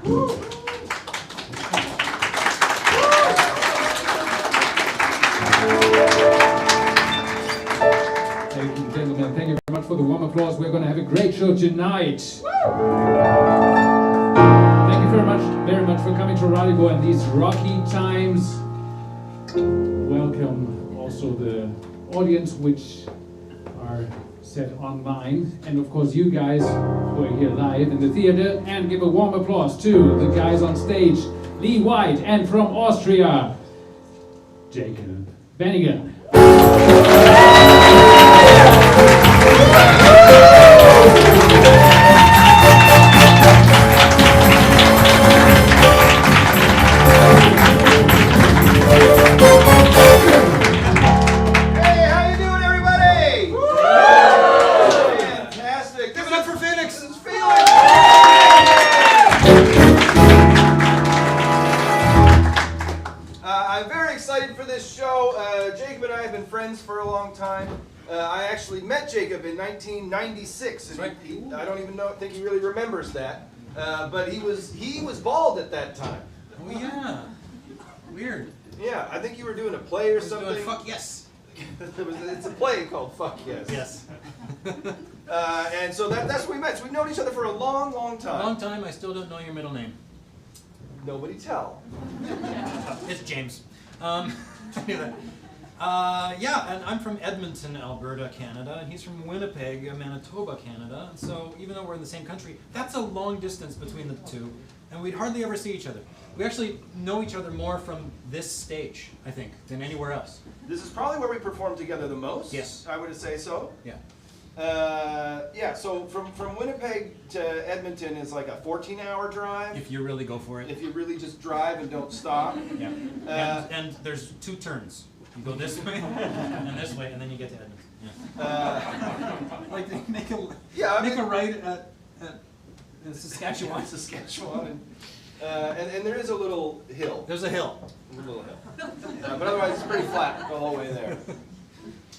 Ladies and gentlemen, thank you very much for the warm applause. We're going to have a great show tonight. Thank you very much for coming to Ratibor in these rocky times. Welcome also the audience which are set online, and of course you guys who are here live in the theater, and give a warm applause to the guys on stage, Lee White, and from Austria, Jacob Banigan. For a long time. I actually met Jacob in 1996, and right. I don't even think he really remembers that. But he was bald at that time. Oh yeah, weird. Yeah, I think you were doing a play or I was something. doing Fuck Yes. It's a play called Fuck Yes. Yes. And so that's when we met. So we've known each other for a long, long time. A long time. I still don't know your middle name. Nobody tell. It's James. I knew that. Yeah, and I'm from Edmonton, Alberta, Canada, and he's from Winnipeg, Manitoba, Canada. And so even though we're in the same country, that's a long distance between the two, and we'd hardly ever see each other. We actually know each other more from this stage, I think, than anywhere else. This is probably where we perform together the most. Yes. I would say so. Yeah. Yeah, so from Winnipeg to Edmonton is like a 14-hour drive. If you really go for it. If you really just drive and don't stop. Yeah. And there's two turns. You go this way and this way, and then you get to Edmonton. Yeah. Like they make a a right at Saskatchewan. Saskatchewan, and there is a little hill. There's a hill. A little hill. But otherwise, it's pretty flat the whole way there.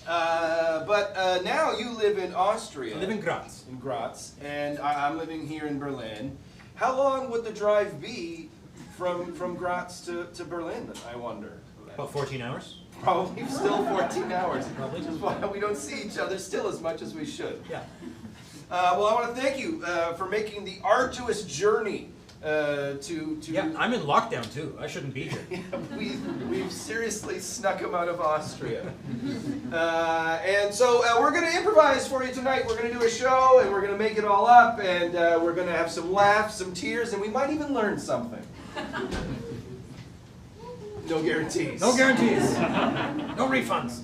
But now you live in Austria. I live in Graz. In Graz, and I'm living here in Berlin. How long would the drive be from Graz to Berlin, I wonder? About 14 hours. Probably still 14 hours. Probably. Which is why we don't see each other still as much as we should. Yeah. Well, I want to thank you for making the arduous journey to. Yeah, I'm in lockdown too. I shouldn't be here. Yeah, we've seriously snuck him out of Austria. And so we're going to improvise for you tonight. We're going to do a show, and we're going to make it all up, and we're going to have some laughs, some tears, and we might even learn something. No guarantees. No guarantees. No refunds.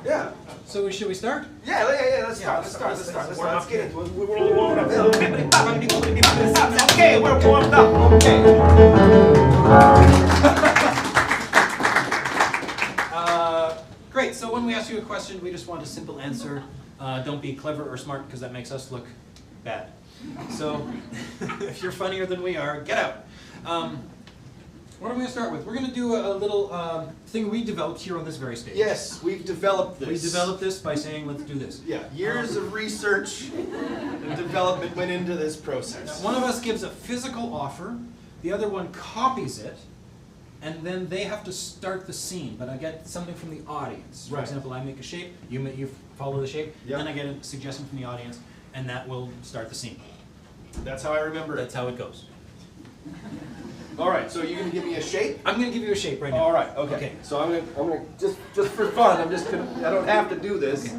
Yeah. So should we start? Yeah. Let's start. Let's get into it. We're warmed up. Okay, we're warmed up. Okay. Great. So when we ask you a question, we just want a simple answer. Don't be clever or smart, because that makes us look bad. So if you're funnier than we are, get out. What are we going to start with? We're going to do a little thing we developed here on this very stage. Yes, we've developed this. We developed this by saying, let's do this. Yeah, years of research and development went into this process. One of us gives a physical offer, the other one copies it, and then they have to start the scene. But I get something from the audience. For example, I make a shape, you follow the shape, then I get a suggestion from the audience, and that will start the scene. That's how I remember it. That's how it goes. All right, so you're going to give me a shape? I'm going to give you a shape right now. All right, okay. So I'm going to just for fun, I don't have to do this,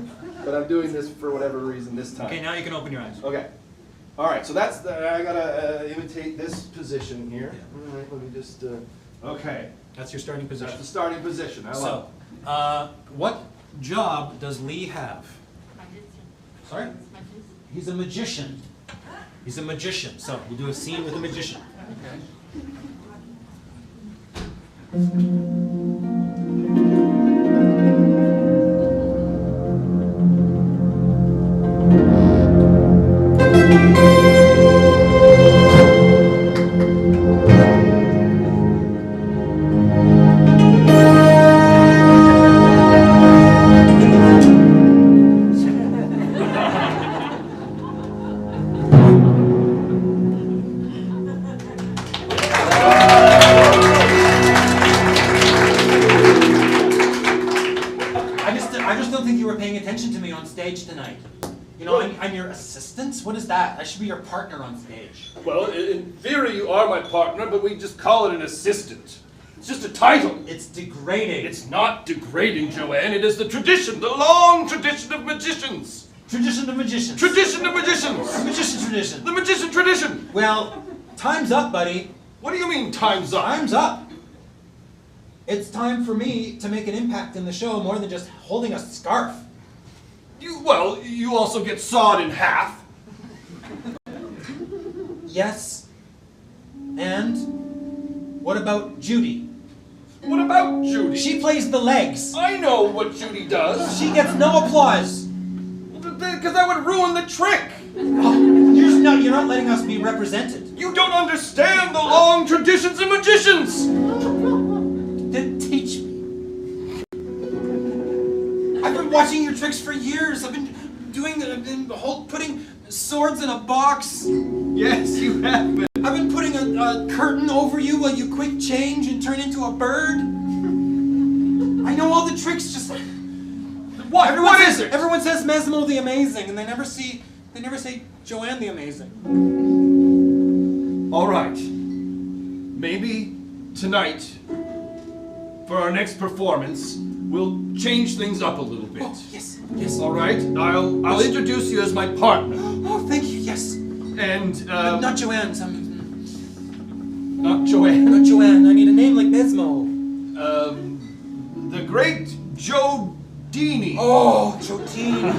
but I'm doing this for whatever reason this time. Okay, now you can open your eyes. Okay. All right, so I got to imitate this position here. All right, let me just, okay. That's your starting position. That's the starting position. I love it. What job does Lee have? Magician. Sorry? He's a magician. He's a magician. So we'll do a scene with a magician. Okay. I just don't think you were paying attention to me on stage tonight. You know, I'm your assistant? What is that? I should be your partner on stage. Well, in theory you are my partner, but we just call it an assistant. It's just a title. It's degrading. It's not degrading, Joanne. It is the tradition, the long tradition of magicians. Tradition of magicians. Tradition of magicians. Magician tradition. The magician tradition. Well, time's up, buddy. What do you mean, time's up? Time's up. It's time for me to make an impact in the show more than just holding a scarf. You also get sawed in half. Yes. And what about Judy? What about Judy? She plays the legs. I know what Judy does. She gets no applause. Because that would ruin the trick. Oh, you're not letting us be represented. You don't understand the long traditions of magicians. Then teach me. I've been watching your tricks for years. I've been putting swords in a box. Yes, you have been. I've been putting a curtain over you while you quick change and turn into a bird. I know all the tricks, just like... What is it? Everyone says Mesmo the Amazing, and they never say Joanne the Amazing. All right. Maybe tonight, for our next performance, we'll change things up a little bit. Oh, yes, yes. All right. I'll introduce you as my partner. Oh, thank you. Yes. And not Joanne. not Joanne. Not Joanne. I need a name like Mesmo. The great Joe Dini. Oh, Jodini.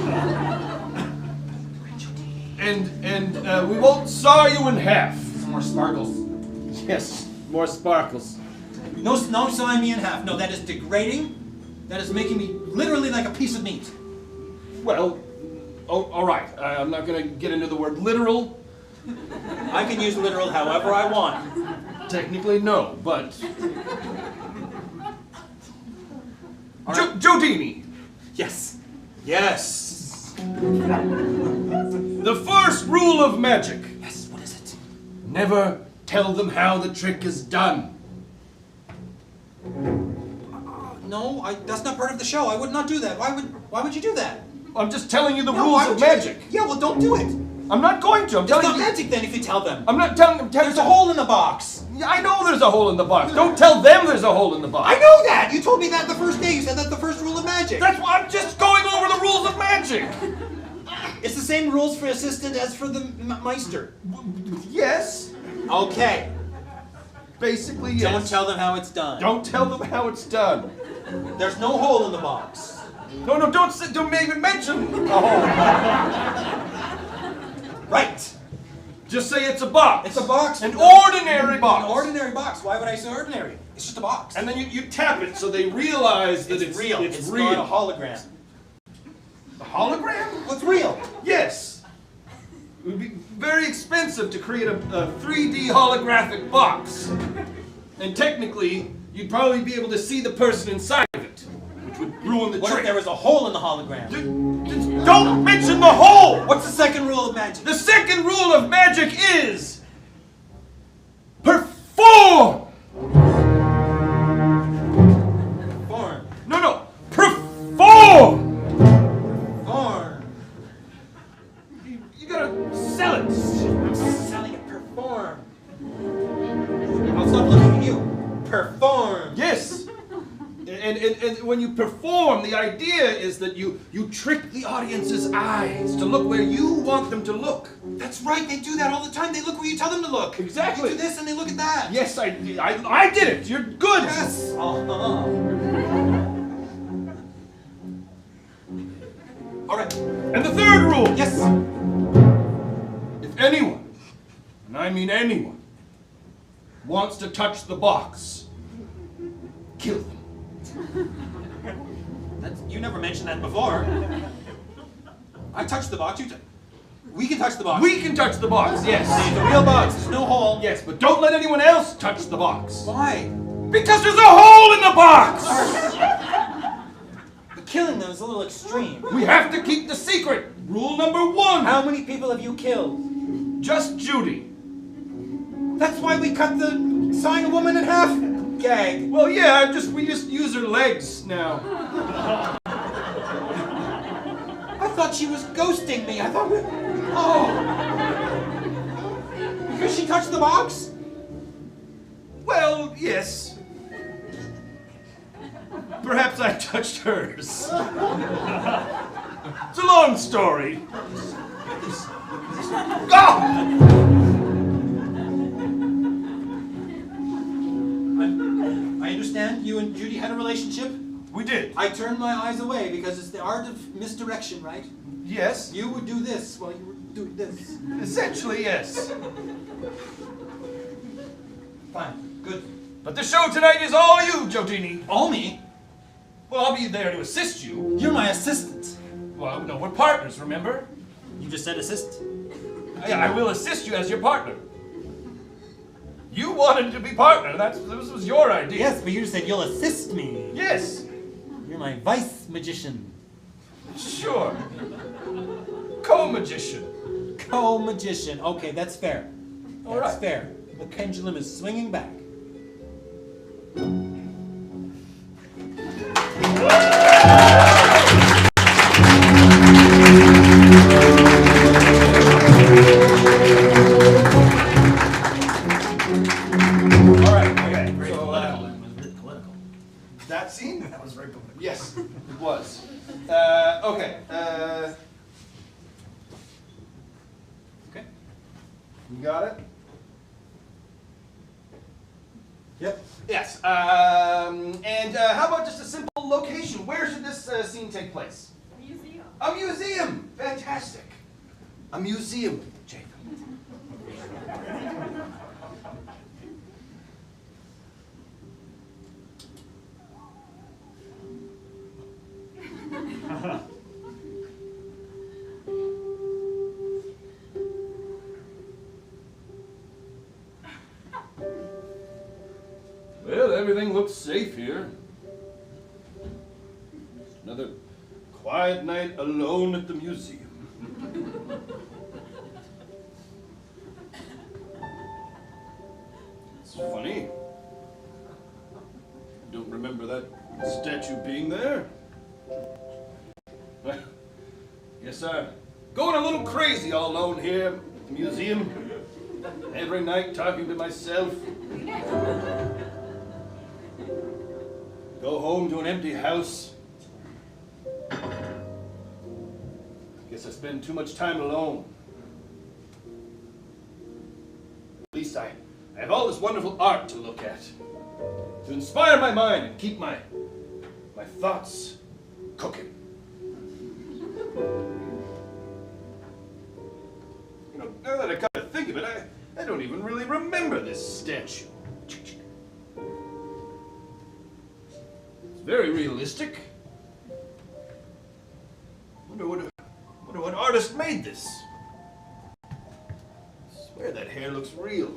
And we won't saw you in half. Some more sparkles. Yes, more sparkles. No sawing me in half. No, that is degrading. That is making me literally like a piece of meat. Well, all right. I'm not going to get into the word literal. I can use literal however I want. Technically, no, but... Right. Jodini. Yes. Yes. The first rule of magic. Yes, what is it? Never tell them how the trick is done. No, that's not part of the show. I would not do that. Why would you do that? I'm just telling you the No, rules why of would you- magic. Yeah, well, don't do it. I'm not going to. I'm It's telling not you. magic then if you tell them. I'm not telling them. There's a hole in the box. I know there's a hole in the box. Don't tell them there's a hole in the box. I know that. You told me that the first day. You said that's the first rule of magic. That's why I'm just going over the rules of magic. It's the same rules for assistant as for the Meister. Yes. Okay. Basically, yes. Don't tell them how it's done. Don't tell them how it's done. There's no hole in the box. No, don't even mention a hole. Right. Just say it's a box. It's a box. An ordinary box. An ordinary box. Why would I say ordinary? It's just a box. And then you tap it so they realize that it's real. It's not real. a hologram. A hologram? Well, it's real. Yes. It would be very expensive to create a 3D holographic box. And technically, you'd probably be able to see the person inside of it, which would ruin the What trick. if there was a hole in the hologram? Just don't mention the hole! What's the second rule of magic? The second rule of magic is perform! Form. No, perform! Form. You gotta sell it. I'm selling it. Perform. I'll stop looking at you. Perform. Yes. And when you perform, the idea is that you trick the audience's eyes to look where you want them to look. That's right. They do that all the time. They look where you tell them to look. Exactly. You do this and they look at that. Yes, I did it. You're good. Yes. All right. And the third rule. Yes. If anyone, and I mean anyone, wants to touch the box, kill them. You never mentioned that before. I touched the box. We can touch the box. We can touch the box, yes. It's a real box. There's no hole. Yes, but don't let anyone else touch the box. Why? Because there's a hole in the box! But killing them is a little extreme. We have to keep the secret. Rule number 1. How many people have you killed? Just Judy. That's why we cut the sawing a woman in half gag. Well, yeah, we just use her legs now. thought she was ghosting me. I thought, oh. Because she touched the box? Well, yes. Perhaps I touched hers. It's a long story. Go! I understand you and Judy had a relationship. We did. I turned my eyes away because it's the art of misdirection, right? Yes. You would do this while you were doing this. Essentially, yes. Fine, good. But the show tonight is all you, Jotini. All me? Well, I'll be there to assist you. You're my assistant. Well, no, we're partners, remember? You just said assist. I will assist you as your partner. You wanted to be partner. This was your idea. Yes, but you just said you'll assist me. Yes. You're my vice magician. Sure. Co-magician. Co-magician. Okay, that's fair. All That's right. fair. The pendulum is swinging back. That scene? That was very political. Yes, it was. Okay. Okay. You got it? Yep. Yes. And how about just a simple location? Where should this scene take place? A museum. A museum! Fantastic. A museum, Jacob. Well, everything looks safe here. Just another quiet night alone at the museum. It's funny. I don't remember that statue being there. Well, yes, I'm going a little crazy all alone here at the museum. Every night talking to myself. Go home to an empty house. Guess I spend too much time alone. At least I have all this wonderful art to look at, to inspire my mind and keep my thoughts cooking. You know, now that I come to think of it, I don't even really remember this statue. It's very realistic. Wonder what artist made this. I swear that hair looks real.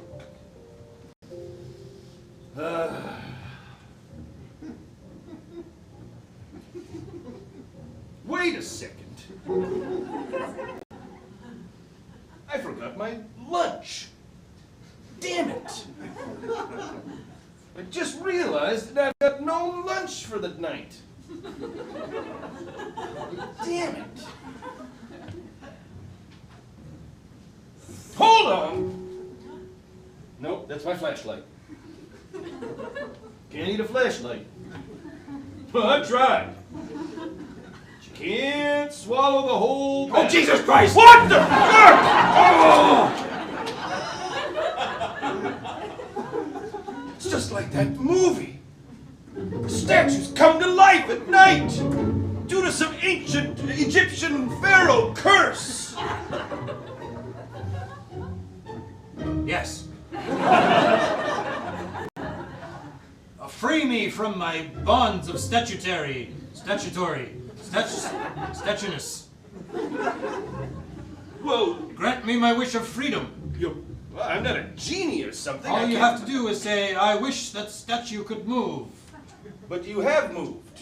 Wait a second. I forgot my lunch. Damn it. I just realized that I've got no lunch for the night. Damn it. Hold on. Nope, that's my flashlight. Can't eat a flashlight. Well, I tried. But you can't swallow the whole bag. Oh, Jesus Christ! What the fuck? Oh! It's just like that movie. The statues come to life at night due to some ancient Egyptian pharaoh curse. Yes. Free me from my bonds of statueness. Well, Grant me my wish of freedom. I'm not a genie or something. All you have to do is say, I wish that statue could move. But you have moved.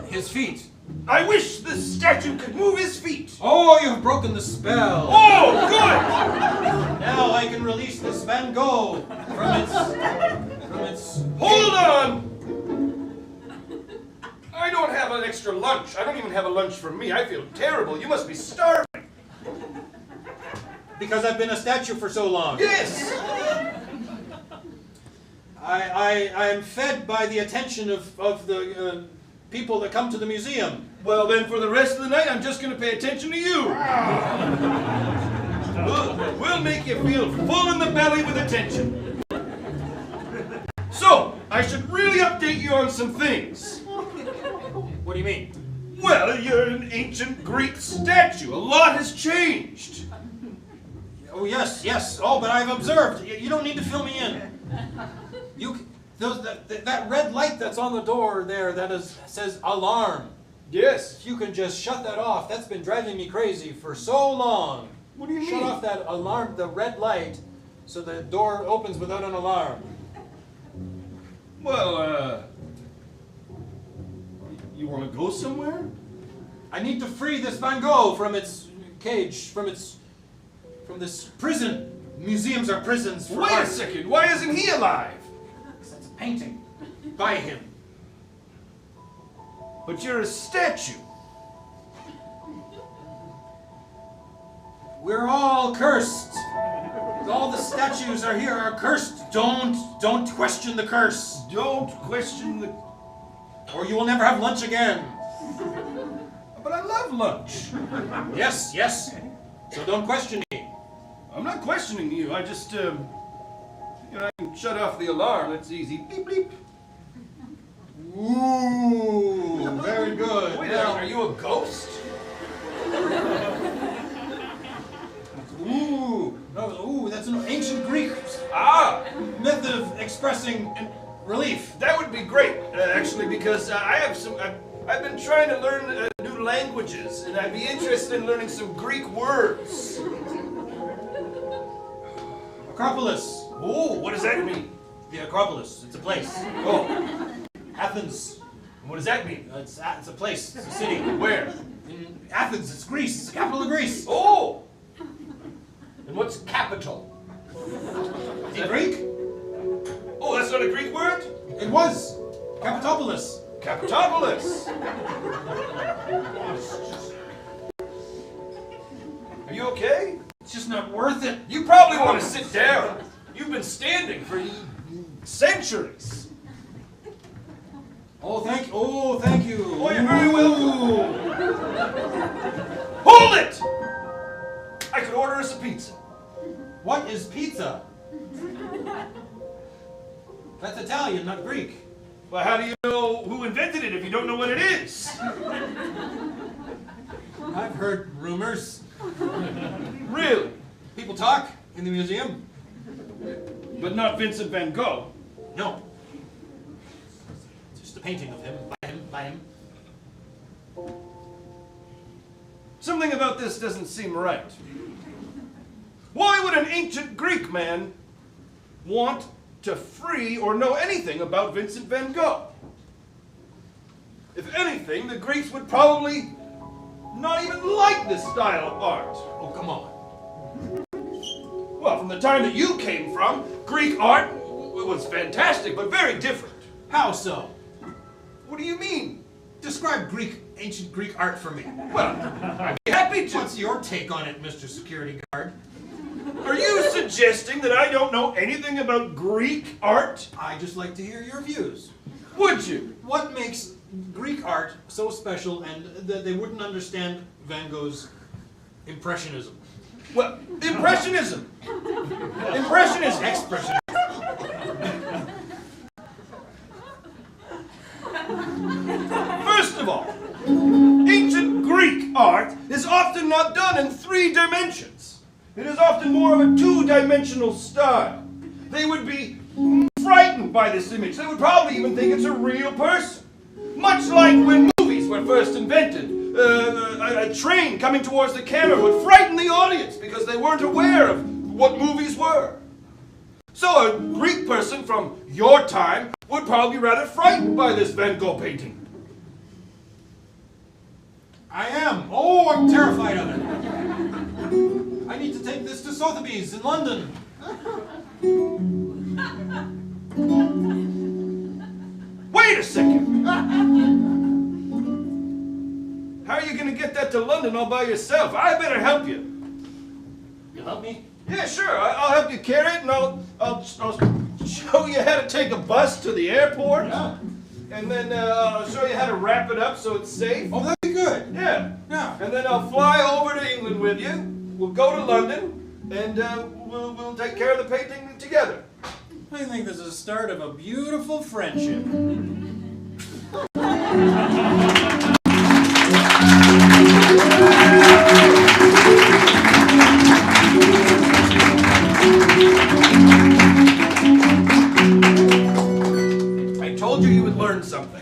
His feet. I wish the statue could move his feet. Oh, you have broken the spell. Oh, good! Now I can release this Van Gogh from its... Hold on! I don't have have an extra lunch? I don't even have a lunch for me. I feel terrible. You must be starving. Because I've been a statue for so long. Yes! I am fed by the attention of the people that come to the museum. Well, then for the rest of the night, I'm just going to pay attention to you. We'll make you feel full in the belly with attention. So, I should really update you on some things. What do you mean? Well, you're an ancient Greek statue. A lot has changed. Oh, yes. Oh, but I've observed. You don't need to fill me in. That red light that's on the door there, says alarm. Yes. If you can just shut that off, that's been driving me crazy for so long. What do you mean? Shut off that alarm, the red light, so the door opens without an alarm. Well, you want to go somewhere? I need to free this Van Gogh from its cage, from this prison. Museums are prisons for Wait art. a second. Why isn't he alive? That's a painting by him. But you're a statue. We're all cursed. All the statues are here are cursed. Don't question the curse. Don't question the... Or you will never have lunch again. But I love lunch. Yes. So don't question me. I'm not questioning you. I just, I can shut off the alarm. That's easy. Beep, beep. Ooh, very good. Wait, Now, are you a ghost? Ooh, that's an ancient Greek method of expressing relief. That would be great, actually, because I've been trying to learn new languages, and I'd be interested in learning some Greek words. Acropolis. Oh, what does that mean? The Acropolis. It's a place. Oh, Athens. what does that mean? It's a place. It's a city. Where? In Athens. It's Greece. It's the capital of Greece. Oh! And what's capital? Is it Greek? Oh, that's not a Greek word? It was. Capitopolis. Capitopolis! Are you okay? It's just not worth it. You probably want to sit down. You've been standing for centuries. Oh, thank you. Oh, you're very welcome. Hold it! I could order us a pizza. What is pizza? That's Italian, not Greek. Well, how do you know who invented it if you don't know what it is? I've heard rumors. Really? People talk in the museum. But not Vincent van Gogh. No. It's just a painting of him, by him. Something about this doesn't seem right. Why would an ancient Greek man want to free or know anything about Vincent van Gogh? If anything, the Greeks would probably not even like this style of art. Oh, come on. Well, from the time that you came from, Greek art was fantastic, but very different. How so? What do you mean? Describe ancient Greek art for me. Well, I'd be happy to. What's your take on it, Mr. Security Guard? Are you suggesting that I don't know anything about Greek art? I'd just like to hear your views. Would you? What makes Greek art so special and that they wouldn't understand Van Gogh's Impressionism? Well, Impressionism. Expressionism. First of all, ancient Greek art is often not done in 3 dimensions. It is often more of a 2-dimensional style. They would be frightened by this image. They would probably even think it's a real person. Much like when movies were first invented. A train coming towards the camera would frighten the audience because they weren't aware of what movies were. So a Greek person from your time would probably be rather frightened by this Van Gogh painting. I am. Oh, I'm terrified of it. I need to take this to Sotheby's in London. Wait a second. are you going to get that to London all by yourself? I better help you. You help me? Yeah, sure. I'll help you carry it, and I'll show you how to take a bus to the airport. Yeah. And then I'll show you how to wrap it up so it's safe. Oh, that'd be good. Yeah. Yeah. And then I'll fly over to England with you. We'll go to London, and we'll take care of the painting together. I think this is the start of a beautiful friendship. I told you would learn something.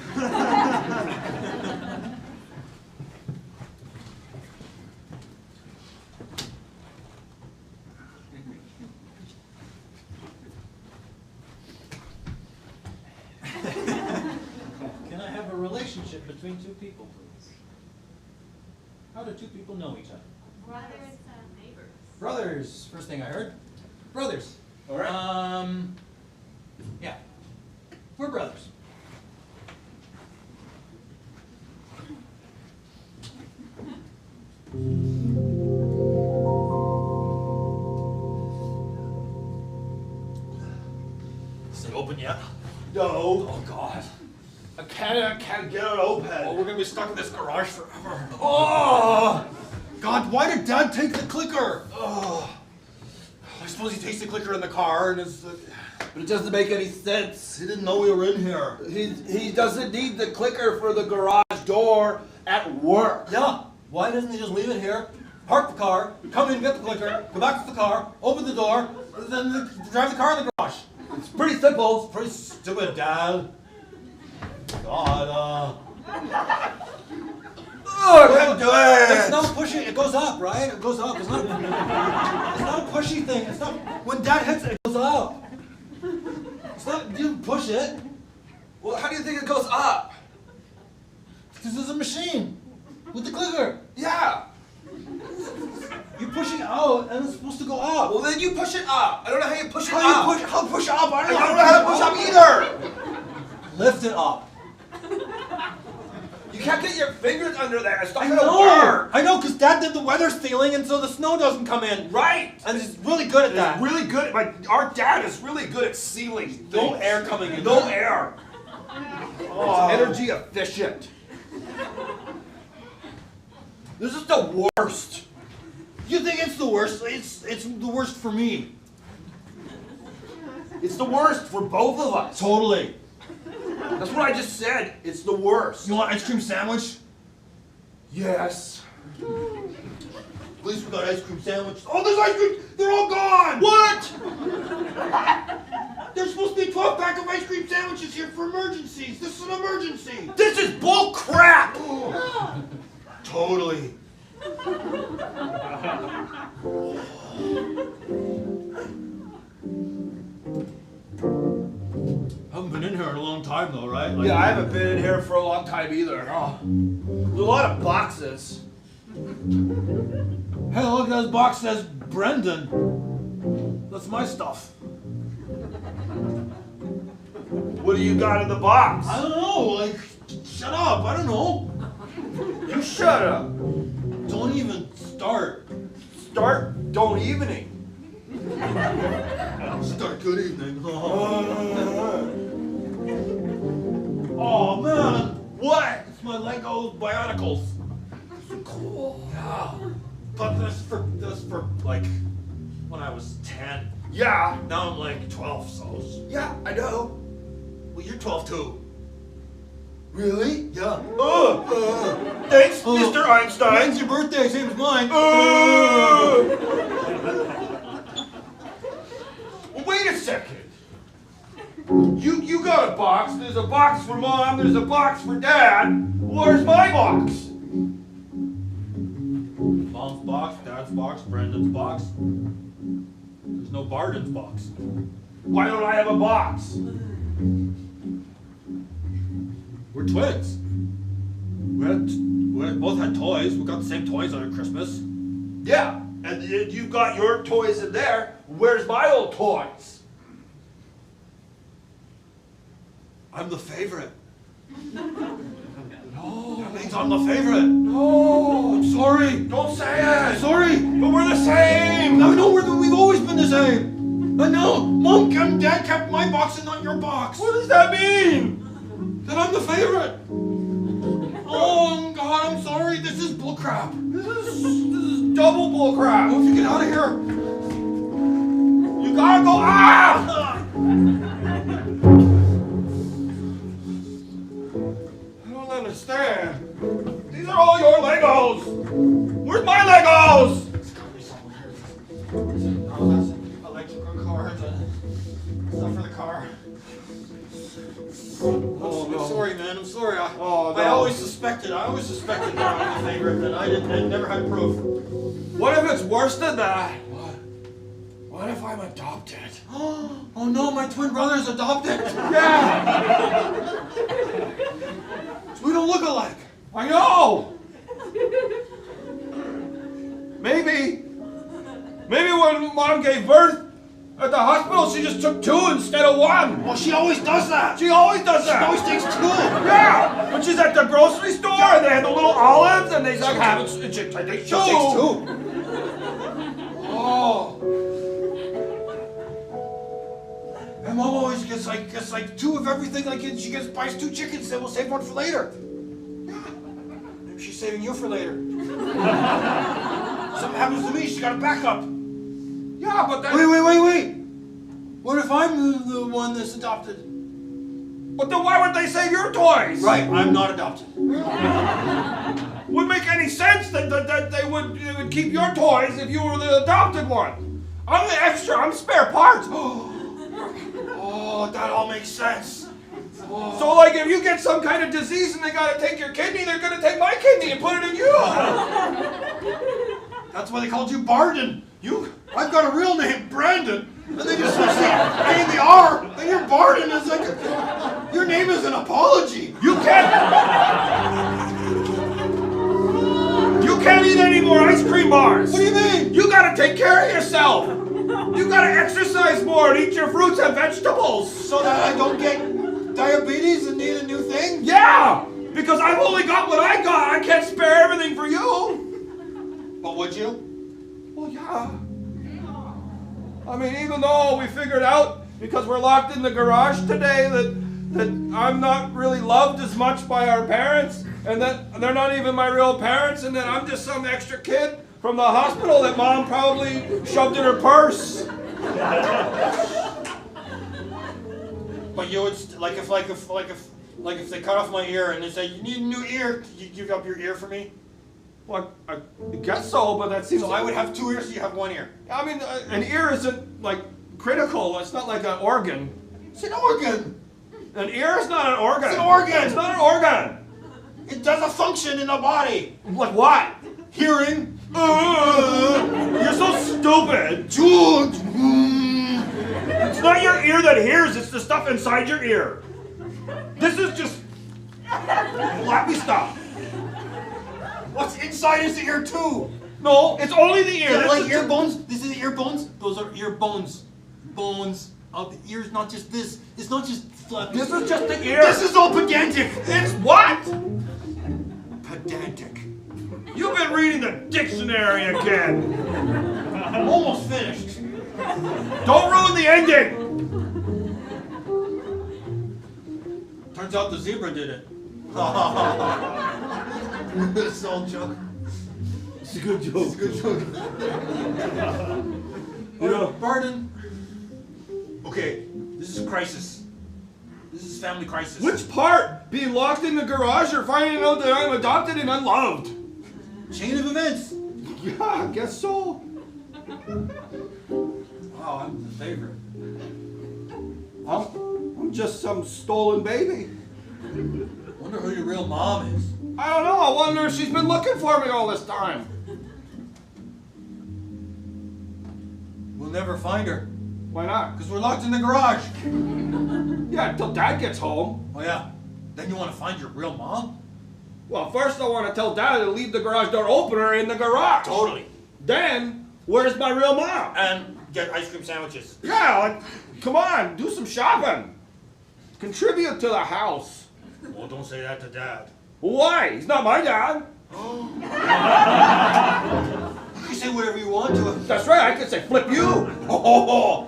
Can I have a relationship between two people, please? How do two people know each other? Brothers and neighbors. Brothers, first thing I heard. Brothers. All right. Yeah. We're brothers. Is it open yet? No. Oh, God. I can't get it open. Oh, we're gonna be stuck in this garage forever. Oh! God, why did Dad take the clicker? Oh. I suppose he takes the clicker in the car and is. But it doesn't make any sense. He didn't know we were in here. He doesn't need the clicker for the garage door at work. Yeah. Why doesn't he just leave it here? Park the car, come in, get the clicker, go back to the car, open the door, then drive the car in the garage. It's pretty simple. It's pretty stupid, Dad. God, Oh, I can't do It's it! not pushy. It goes up, right? It goes up. It's not a pushy thing. It's not. When Dad hits it, it goes up. It's not. You push it. Well, how do you think it goes up? This is a machine with the clicker. Yeah. You push it out, and it's supposed to go up. Well, then you push it up. I don't know how you push it How up. do you push? How push up? I don't know how to push up either. Lift it up. You can't get your fingers under there. It's not I gonna know. work. I know, because Dad did the weather sealing, and so the snow doesn't come in. Right. And he's really good at that. Really good. Our dad is really good at sealing things. No air coming in. No air. It's energy efficient. This is the worst. You think it's the worst? It's the worst for me. It's the worst for both of us. Totally. That's what I just said. It's the worst. You want ice cream sandwich? Yes. At least we got ice cream sandwich. Oh, there's ice cream! They're all gone! What? There's supposed to be a 12-pack of ice cream sandwiches here for emergencies. This is an emergency. This is bull crap. Totally. Haven't been in here in a long time though, right? Yeah, I haven't been in here for a long time either. Oh. There's a lot of boxes. Hey, look at this box says Brendan. That's my stuff. What do you got in the box? I don't know, like, shut up, I don't know. You shut up. Don't even start. Start don't evening. Start good evening. Oh man, What? it's my Lego Bionicles. Cool. Yeah. But this for like when I was 10. Yeah. Now I'm like 12, so. Yeah, I know. Well, you're 12 too. Really? Yeah. Thanks, Mr. Einstein. When's your birthday? Same as mine. Wait a second. You got a box. There's a box for Mom. There's a box for Dad. Where's my box? Mom's box, Dad's box, Brendan's box. There's no Barden's box. Why don't I have a box? We're twins. We both had toys. We got the same toys on Christmas. Yeah, and you've got your toys in there. Where's my old toys? I'm the favorite. No. That makes means I'm the favorite. No. I'm sorry. Don't say it. Sorry. But we're the same. No, we've always been the same. But no, Mom and Dad kept my box and not your box. What does that mean? That I'm the favorite. Oh, God, I'm sorry. This is bullcrap. This is double bull crap. Oh, if you get out of here. You gotta go. Ah! I don't understand. These are all your Legos. Where's my Legos? It's gotta be somewhere. Oh, that's electrical cars and stuff for the car. Oh, no. I'm sorry, man. I'm sorry. I No. always suspected. that I'm the favorite, and I never had proof. What if it's worse than that? What if I'm adopted? Oh no, my twin brother's adopted. Yeah, We don't look alike. I know. Maybe when Mom gave birth at the hospital, she just took 2 instead of 1. Well, she always does that. She always does She that. always takes 2. Yeah, when she's at the grocery store and they have the little olives and they like have it. She takes 2. Oh. And Mom always gets like 2 of everything. Like she buys 2 chickens, then we'll save 1 for later. Maybe she's saving you for later. Something happens to me, she's got a backup. Yeah, but then. Wait. What if I'm the one that's adopted? But then why would they save your toys? Right, I'm not adopted. Wouldn't make any sense that they would keep your toys if you were the adopted one. I'm the extra. I'm spare parts. Oh, that all makes sense. Oh. So, like, if you get some kind of disease and they gotta take your kidney, they're gonna take my kidney and put it in you. That's why they called you Barden. I've got a real name, Brandon. And they just switched the A and the R. And your Barden is like your name is an apology. You can't eat any more ice cream bars. What do you mean? You gotta take care of yourself. You gotta exercise more and eat your fruits and vegetables. So that I don't get diabetes and need a new thing? Yeah, because I've only got what I got. I can't spare everything for you. But would you? Well, yeah. I mean, even though we figured out, because we're locked in the garage today, that I'm not really loved as much by our parents, and that they're not even my real parents, and that I'm just some extra kid from the hospital that Mom probably shoved in her purse. But you would if they cut off my ear and they say you need a new ear, you give up your ear for me? Well, I guess so, but that seems. So I would have 2 ears, so you have 1 ear. I mean, an ear isn't like critical. It's not like an organ. It's an organ. An ear is not an organ. It's an organ. It's not an organ. It does a function in the body. Like what? Hearing. You're so stupid. It's not your ear that hears. It's the stuff inside your ear. This is just flappy stuff. What's inside is the ear too. No, it's only the ear. Yeah, This like is ear bones. This is the ear bones. Those are ear bones. Bones of the ears, not just this. It's not just flappy. This is just the ear. This is all pedantic. It's what? Pedantic. You've been reading the dictionary again. I'm almost finished. Don't ruin the ending. Turns out the zebra did it. It's all joke. It's a good joke. It's a good joke. You know, Barden. Okay, this is a crisis. This is family crisis. which part? Being locked in the garage or finding out that I'm adopted and unloved? Chain of events. Yeah, I guess so. Wow, I'm the favorite. I'm just some stolen baby. Wonder who your real mom is. I don't know. I wonder if she's been looking for me all this time. We'll never find her. Why not? Because we're locked in the garage. Yeah, until Dad gets home. Oh yeah. Then you want to find your real mom? Well, first I want to tell Dad to leave the garage door opener in the garage. Totally. Then, where's my real mom? And get ice cream sandwiches. Yeah, like, come on, do some shopping. Contribute to the house. Well, don't say that to Dad. Why? He's not my dad. You can say whatever you want to him. That's right, I could say flip you. Oh,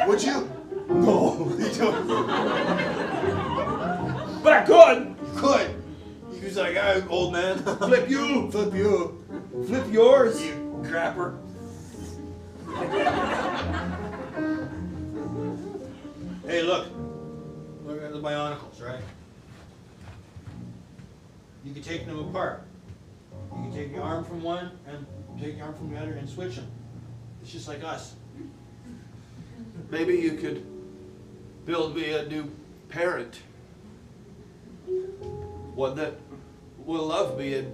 would you? No, you don't. But I could. You could. He was like, "Ah, old man, Flip you. flip you, Flip yours. you crapper." Hey, look at the bionicles, right? You can take them apart. You can take the arm from one and take the arm from the other and switch them. It's just like us. Maybe you could build me a new parent. One that will love me and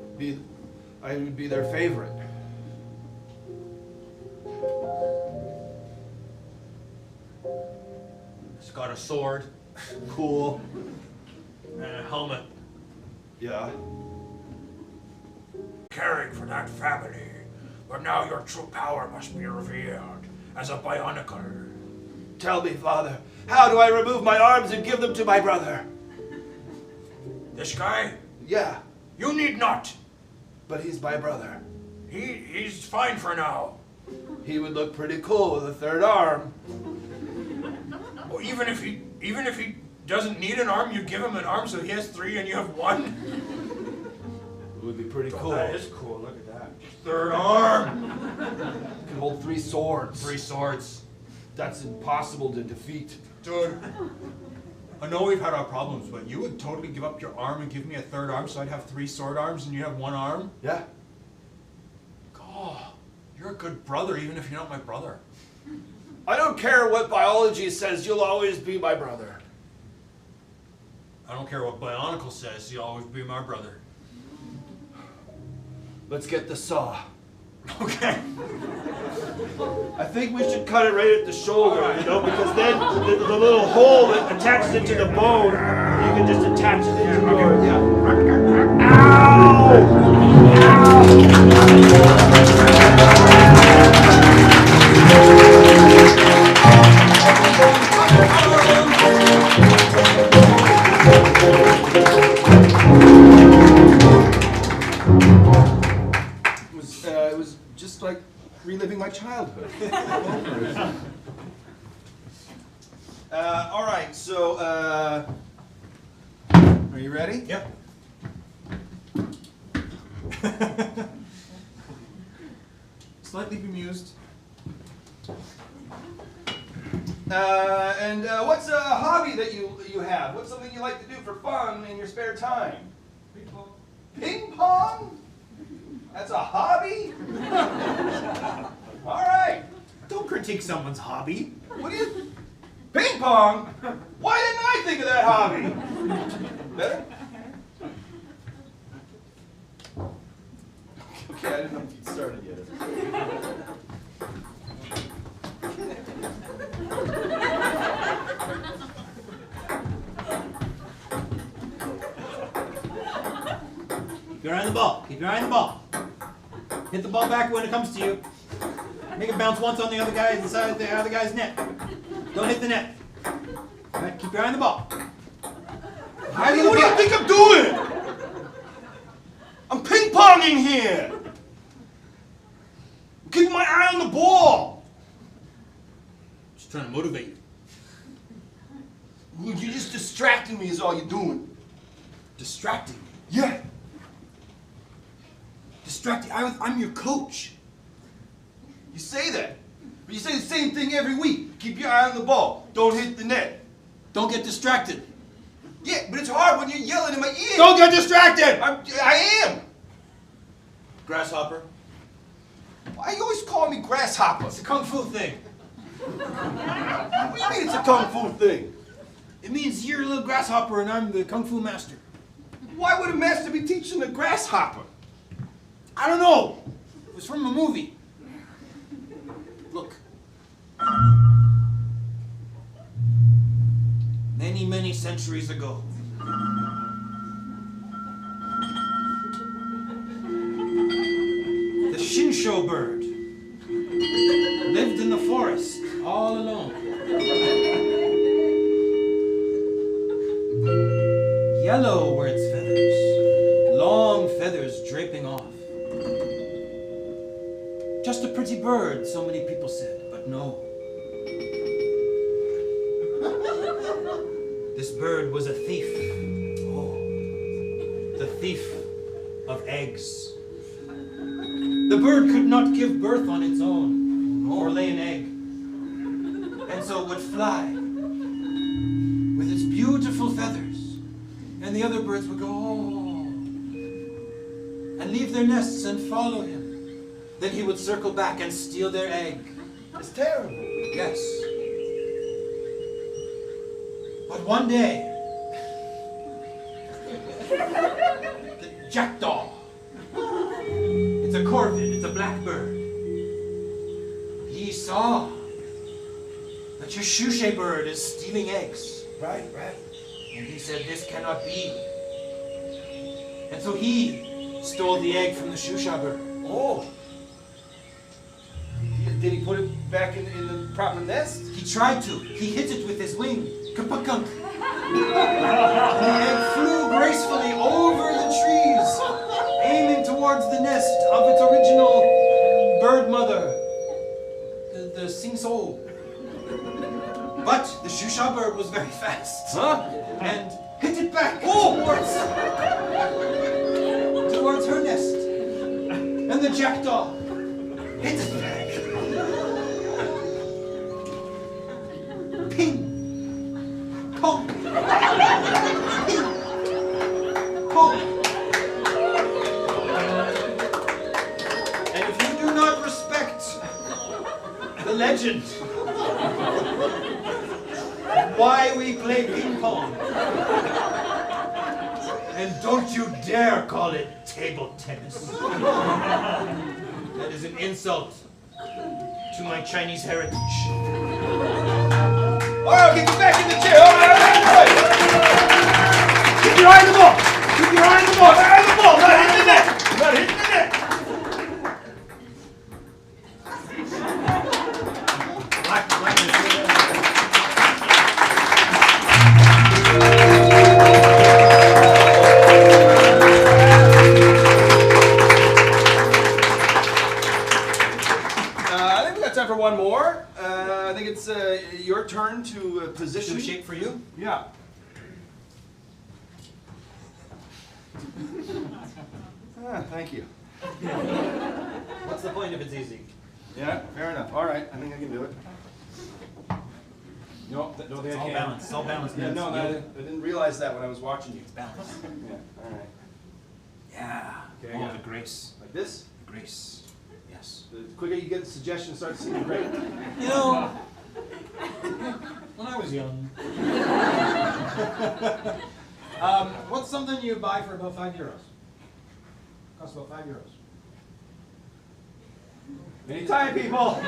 I would be their favorite. It's got a sword, cool, and a helmet. Yeah. Caring for that family, but now your true power must be revealed as a bionicle. Tell me, Father, how do I remove my arms and give them to my brother? This guy, Yeah, you need not. but he's my brother. He's fine for now. He would look pretty cool with a third arm. Well, even if he doesn't need an arm, you give him an arm so he has 3 and you have 1. It would be pretty cool. That is cool. Look at that. Third arm. Can hold 3 swords. 3 swords. That's impossible to defeat. Dude, I know we've had our problems, but you would totally give up your arm and give me a third arm so I'd have 3 sword arms and you have 1 arm? Yeah. God, you're a good brother even if you're not my brother. I don't care what biology says, you'll always be my brother. I don't care what Bionicle says, you'll always be my brother. Let's get the saw. Okay. I think we should cut it right at the shoulder, you know, because then the little hole that attaches it to the bone, you can just attach it into the bone. Yeah. Ow! It was just like reliving my childhood. All right, so are you ready? Yep. Slightly bemused. And what's a hobby that you have? What's something you like to do for fun in your spare time? Ping pong. Ping pong? That's a hobby? All right. Don't critique someone's hobby. What do you? Ping pong? Why didn't I think of that hobby? Better? Okay, I didn't know if you'd started yet. Keep your eye on the ball. Keep your eye on the ball. Hit the ball back when it comes to you. Make it bounce once on the other guy's inside the other guy's net. Don't hit the net. All right, keep your eye on the ball. What do you think I'm doing? I'm ping-ponging here. I'm keeping my eye on the ball. Just trying to motivate you. You're just distracting me is all you're doing. Distracting. Yeah. Distracting. I'm your coach. You say that. But you say the same thing every week. Keep your eye on the ball. Don't hit the net. Don't get distracted. Yeah, but it's hard when you're yelling in my ear. Don't get distracted. I am. Grasshopper. Why you always call me grasshopper? It's a kung fu thing. What do you mean it's a kung fu thing? It means you're a little grasshopper and I'm the kung fu master. Why would a master be teaching a grasshopper? I don't know. It was from a movie. Look. Many, many centuries ago. The Shinsho bird lived in the forest all alone. Yellow were its feathers. scraping off. Just a pretty bird, so many people said, but no. This bird was a thief. Oh, the thief of eggs. The bird could not give birth on its own, or lay an egg, and so it would fly with its beautiful feathers, and the other birds would go, oh, and leave their nests and follow him. Then he would circle back and steal their egg. It's terrible. Yes. But one day, the jackdaw, it's a corvid, it's a blackbird, he saw that your shushay bird is stealing eggs. Right. And he said, this cannot be. And so he stole the egg from the shusha bird. Oh. Did he put it back in the proper nest? He tried to. He hit it with his wing. Kapakunk. And the egg flew gracefully over the trees, aiming towards the nest of its original bird mother, the sing-soul. But the shusha bird was very fast. And hit it back towards her nest. And the jackdaw hit it back. Ping! Pong! Ping! Pong! And if you do not respect the legend why we play ping pong, and don't you dare call it table tennis. That is an insult to my Chinese heritage. All right, get you back in the chair. All right. Keep your eye on the ball. Keep your eye on the ball. Eye on the ball. Not hitting the net. Not hitting the net. I think we got time for one more. I think it's your turn to position. New shape for you? Yeah. Thank you. What's the point if it's easy? Yeah, fair enough. All right, I think I can do it. No, don't think It's I all can. balanced. It's all balanced. Yeah, man. no, I didn't realize that when I was watching you. It's balanced. Yeah, all right. Yeah. Okay, I Oh, got the it. grace. Like this? The grace. Yes. The quicker you get the suggestion, start singing great. You know, when I was young. What's something you buy for about €5? Costs about €5. Anytime, people.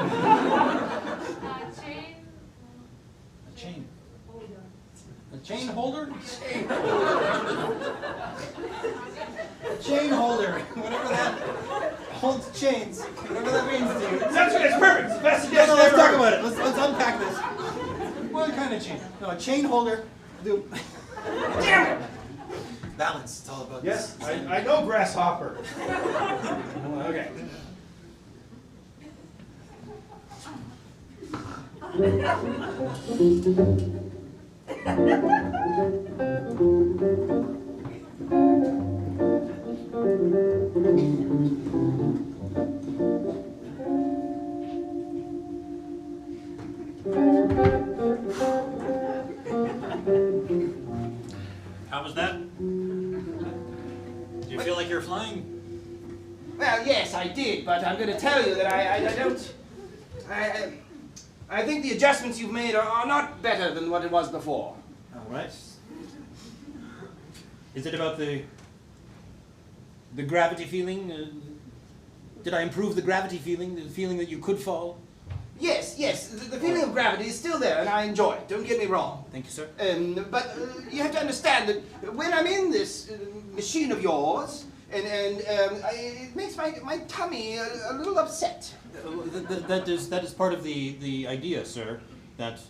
Chain. A chain holder? A chain holder. Whatever that holds chains. Whatever that means to you. That's what it's perfect. It's the best No, suggestion let's ever talk heard. about it. Let's unpack this. What kind of chain? No, a chain holder. Damn it! Balance. It's all about Yes, this. I know grasshopper. Okay. How was that? Do you feel like you're flying? Well, yes, I did, but I'm going to tell you that I don't. I think the adjustments you've made are not better than what it was before. All right. Is it about the gravity feeling? Did I improve the gravity feeling? The feeling that you could fall? Yes. The feeling of gravity is still there, and I enjoy it. Don't get me wrong. Thank you, sir. But you have to understand that when I'm in this machine of yours, it makes my tummy a little upset. That is part of the idea, sir. That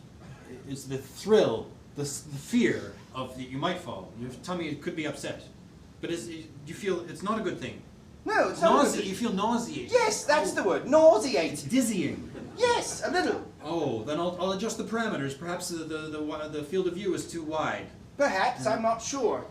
is the thrill, the fear of that you might fall. Your tummy could be upset, but you feel it's not a good thing. No, it's not. You feel nauseated. Yes, that's the word. Nauseated. Dizzying. Yes, a little. Oh, then I'll adjust the parameters. Perhaps the field of view is too wide. Perhaps, I'm not sure.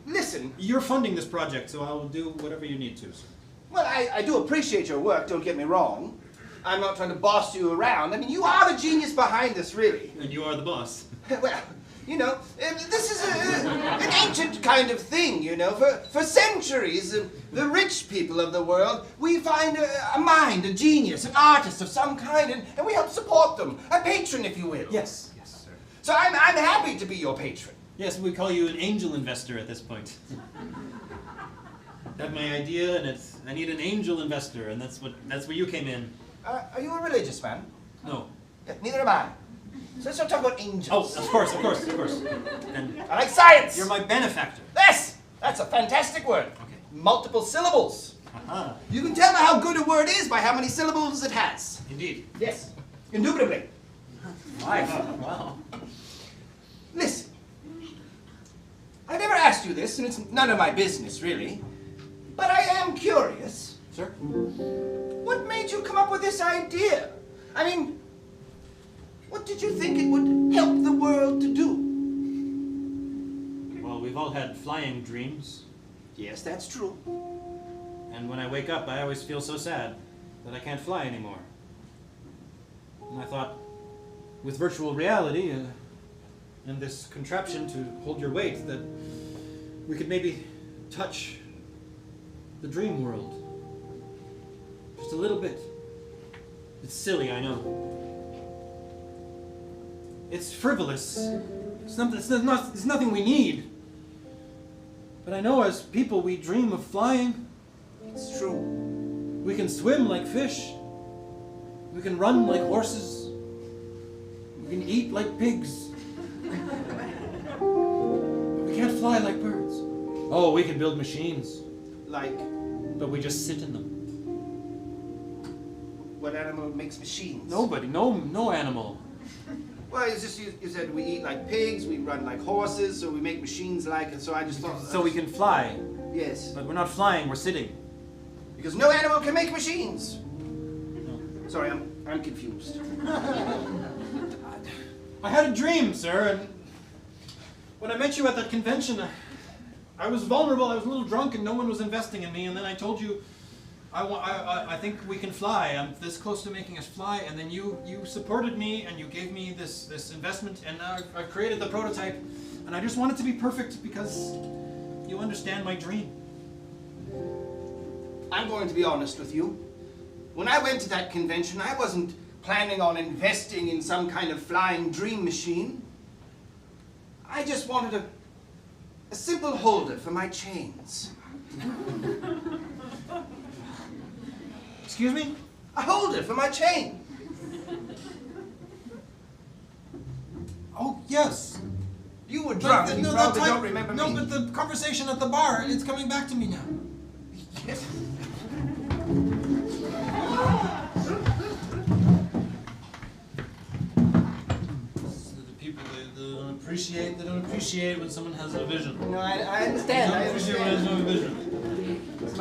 Listen, You're funding this project, so I'll do whatever you need to, sir. well, I do appreciate your work, don't get me wrong. I'm not trying to boss you around. I mean, you are the genius behind this, really. And you are the boss. Well, you know, this is an ancient kind of thing, you know. For centuries, the rich people of the world, we find a mind, a genius, an artist of some kind, and we help support them. A patron, if you will. Yes, sir. So I'm happy to be your patron. Yes, we call you an angel investor at this point. Have my idea, and I need an angel investor, and that's where you came in. Are you a religious man? No. Yeah, neither am I. So let's not talk about Oh, angels. of course. And I like science. you're my benefactor. Yes, that's a fantastic word. Okay. Multiple syllables. Aha. You can tell how good a word is by how many syllables it has. Indeed. Yes, indubitably. Wow. Listen, I never asked you this, and it's none of my business, really. But I am curious. Sir? What made you come up with this idea? I mean, what did you think it would help the world to do? Well, we've all had flying dreams, Yes, that's true. and when I wake up, I always feel so sad that I can't fly anymore. And I thought, with virtual reality and this contraption to hold your weight, that we could maybe touch the dream world. Just a little bit. It's silly, I know. It's frivolous. It's nothing we need. But I know as people we dream of flying. It's true. We can swim like fish. We can run like horses. We can eat like pigs. But we can't fly like birds. Oh, we can build machines, Like, but we just sit in them. what animal makes machines? Nobody, no animal. Well, it's just you said we eat like pigs, we run like horses, so we make machines like, and so I just thought. So we can fly, Yes, but we're not flying, we're sitting. because no animal can make machines. No. Sorry, I'm confused. I had a dream, sir, and when I met you at that convention, I was vulnerable, I was a little drunk, and no one was investing in me, and then I told you, I think we can fly. I'm this close to making us fly, and then you supported me, and you gave me this investment, and now I've created the prototype, and I just want it to be perfect because you understand my dream. I'm going to be honest with you. When I went to that convention, I wasn't planning on investing in some kind of flying dream machine. I just wanted a simple holder for my chains. Excuse me? A holder for my chain. Oh, yes. You were drunk and you probably don't remember me. No, but the conversation at the bar, it's coming back to me now. Yes. The people, they don't appreciate when someone has a vision. No, I understand. They I don't appreciate when there's understand. no vision. It's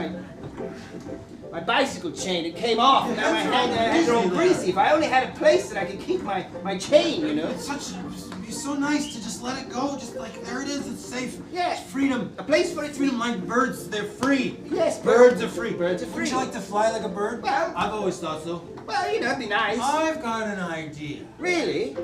my bicycle chain. It came off, and now my hands are all greasy. If I only had a place that I could keep my chain, you know. It'd be so nice to just let it go, just like there it is, it's safe. Yeah. It's freedom. A place for it to Freedom be. like birds, they're free. Yes, Birds are free. Birds are free. Would you like to fly like a bird? Well- I've always thought so. Well, you know, it'd be nice. I've got an idea. Really?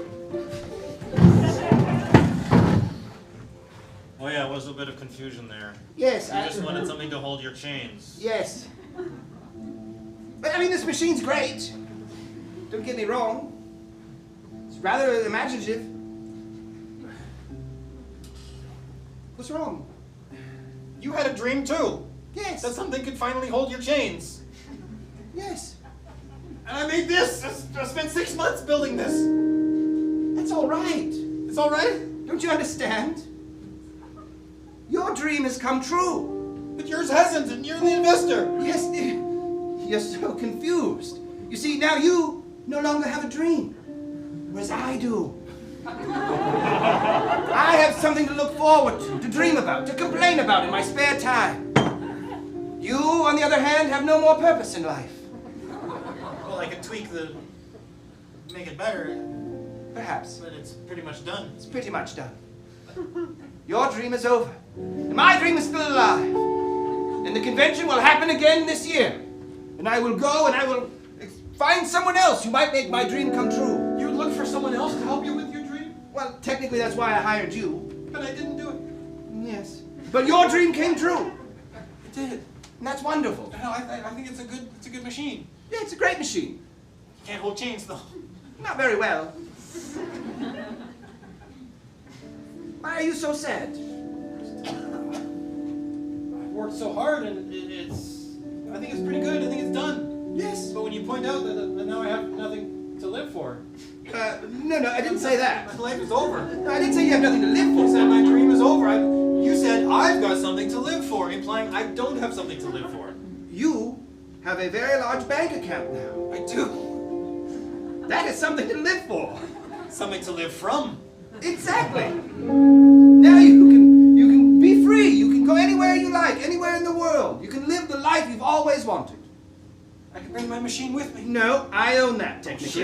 Oh yeah, it was a bit of confusion there. Yes. You just wanted something to hold your chains. Yes. But I mean, this machine's great. Don't get me wrong. It's rather imaginative. What's wrong? You had a dream too. Yes. That something could finally hold your chains. Yes. And I made this. I spent 6 months building this. That's all right. It's all right. Don't you understand? Your dream has come true. But yours hasn't, and you're the investor. Yes, you're so confused. You see, now you no longer have a dream, whereas I do. I have something to look forward to dream about, to complain about in my spare time. You, on the other hand, have no more purpose in life. Well, I could make it better, Perhaps. but it's pretty much done. It's pretty much done. Your dream is over. And my dream is still alive. And the convention will happen again this year. And I will go and I will find someone else who might make my dream come true. You would look for someone else to help you with your dream? Well, technically that's why I hired you. But I didn't do it. Yes. But your dream came true. It did. And that's wonderful. No, I think it's a good machine. Yeah, it's a great machine. Can't hold chains though. Not very well. Why are you so sad? I've worked so hard and I think it's pretty good. I think it's done. Yes. But when you point out that now I have nothing to live for. No, I didn't say that. My life is over. No, I didn't say you have nothing to live You for. said my dream is over. You said I've got something to live for, implying I don't have something to live for. You have a very large bank account now. I do. That is something to live for. Something to live from. Exactly. Now you can be free. You can go anywhere you like, anywhere in the world. You can live the life you've always wanted. I can bring my machine with me. No, I own that technically.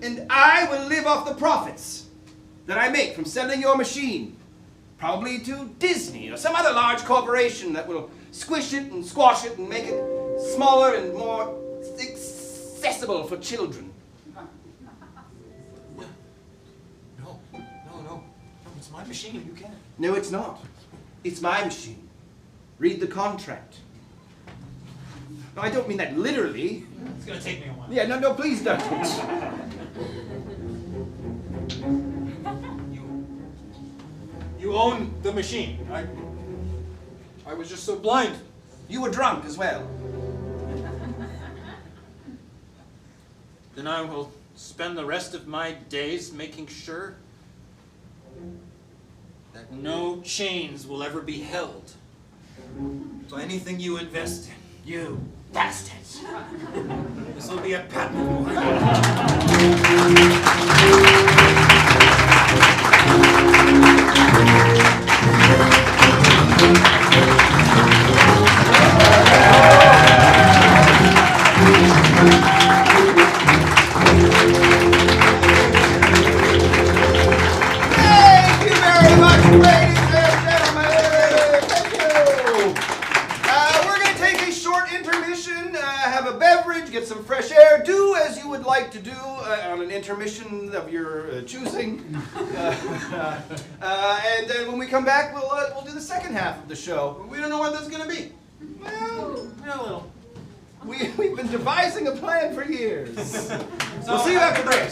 And I will live off the profits that I make from selling your machine. Probably to Disney or some other large corporation that will squish it and squash it and make it smaller and more accessible for children. No. It's my machine. You can't. No, it's not. It's my machine. Read the contract. No, I don't mean that literally. It's gonna take me a while. Yeah, no, please don't. You own the machine. I was just so blind. You were drunk as well. Then I will spend the rest of my days making sure that no chains will ever be held to anything you invest in. You bastards. This will be a patent. Thank you very much, ladies and gentlemen. Thank you. We're going to take a short intermission, have a beverage, get some fresh air. Do as you would like to do on an intermission of your choosing. And then when we come back, we'll do the second half of the show. We don't know what that's gonna be. Well, Yeah, a little. we've been devising a plan for years. We'll see you after break.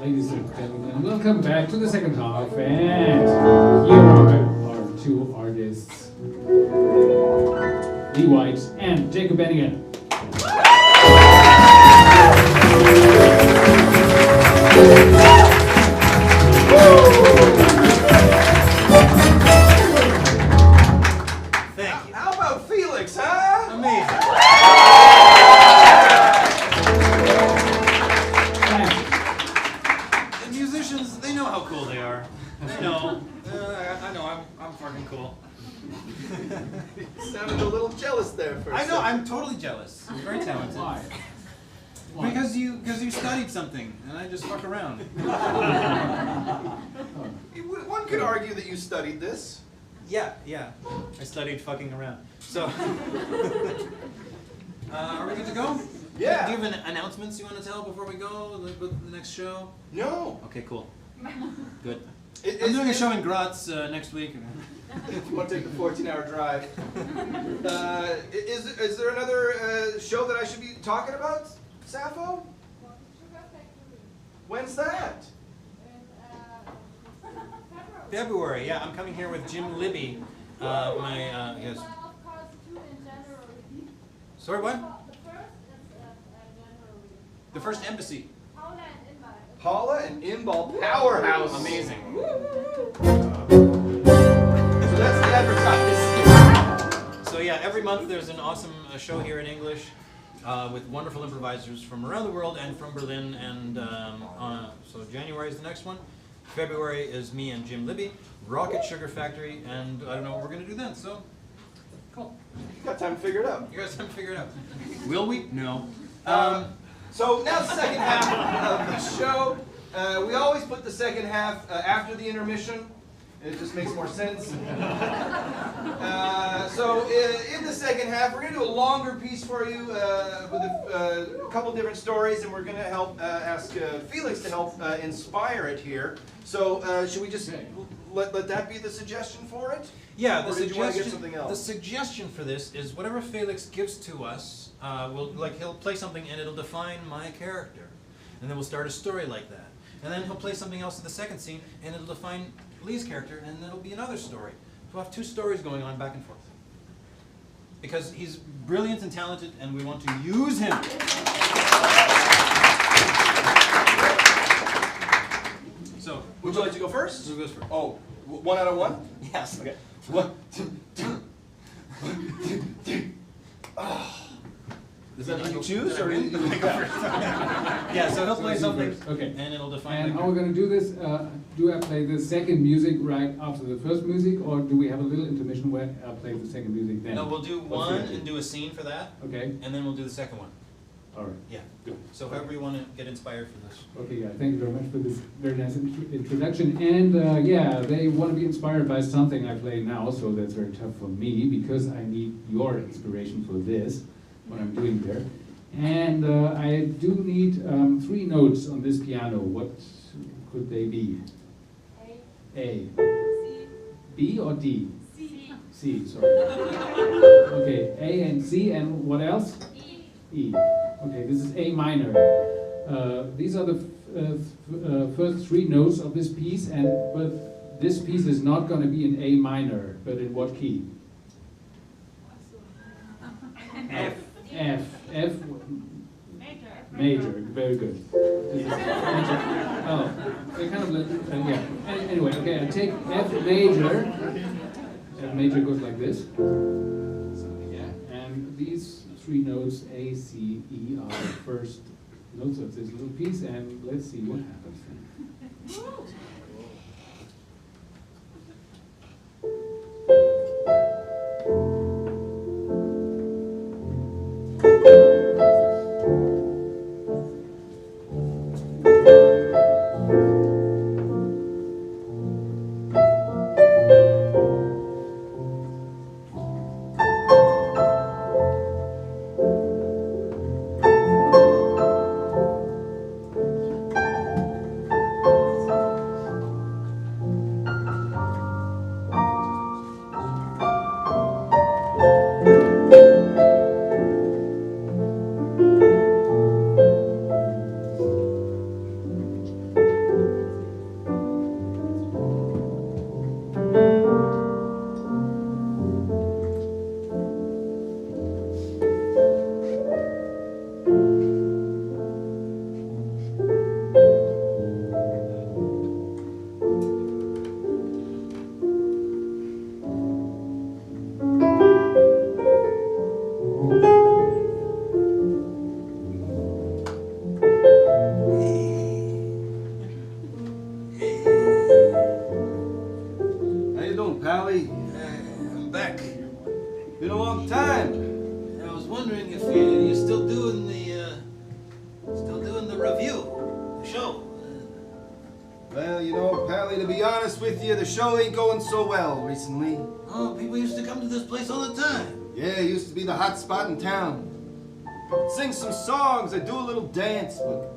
Ladies and gentlemen, welcome back to the second half, and here are our two artists, Lee White and Jacob Banigan. Thank you. How about Felix, huh? Amazing. The musicians, they know how cool they are. They know. I know. I'm fucking cool. You sounded a little jealous there for a I know. second. I'm totally jealous. You're very talented. Why? Because you studied something, and I just fuck around. One could argue that you studied this. Yeah. I studied fucking around. So, are we good to go? Yeah. Do you have any announcements you want to tell before we go? Like with the next show? No. Okay, cool. Good. It- I'm doing a it's- show in Graz next week. If you want to take the 14-hour drive. Is there another show that I should be talking about, Sappho? When's that? February, yeah, I'm coming here with Jim Libby. Yes. Sorry, what? The first embassy. Paula and Inbal Powerhouse. Amazing. So that's the advertising. So yeah, every month there's an awesome show here in English with wonderful improvisers from around the world and from Berlin. And so January is the next one. February is me and Jim Libby, Rocket Sugar Factory, and I don't know what we're gonna do then. So cool. You got time to figure it out. You guys haven't figured it out. Will we? No. So now the second half of the show. We always put the second half after the intermission. It just makes more sense. So in the second half, we're going to do a longer piece for you with a couple different stories, and we're going to help ask Felix to help inspire it here. So should we just let that be the suggestion for it? Yeah, Or did you want to get something the else? suggestion for this is whatever Felix gives to us, he'll play something and it'll define my character, and then we'll start a story like that, and then he'll play something else in the second scene and it'll define Lee's character, and then it'll be another story. So we'll have two stories going on back and forth because he's brilliant and talented, and we want to use him. So, Would you like to go first? who goes first? Oh, 1 out of 1? Yes. Okay. 1, 2, 3. Does that mean you choose, or do you go first? Yeah, so he'll play So something, first. Okay. and it'll define. And my how we're going to do this, do I play the second music right after the first music, or do we have a little intermission where I play the second music then? No, we'll do What's one the idea? and do a scene for that, Okay, and then we'll do the second one. all right. Yeah. Good. So however you want to get inspired for this. Okay, yeah, thank you very much for this very nice introduction. And yeah, they want to be inspired by something I play now, so that's very tough for me because I need your inspiration for this, what I'm doing there. And I do need 3 notes on this piano. What could they be? A. B or D? C, sorry. Okay, A and C, and what else? E. Okay, this is A minor. These are the first 3 notes of this piece, but this piece is not going to be in A minor, but in what key? F. F. Major. Very good. This is major. Oh, they kind of yeah. Anyway, okay, I take F major. F major goes like this. And these 3 notes, A, C, E, are the first notes of this little piece, and let's see what happens then. doing, Pally? I'm back. Been a long time. I was wondering if you're still doing the review, the show. Well, you know, Pally, to be honest with you, the show ain't going so well recently. Oh, people used to come to this place all the time. Yeah, it used to be the hot spot in town. I'd sing some songs, I'd do a little dance, but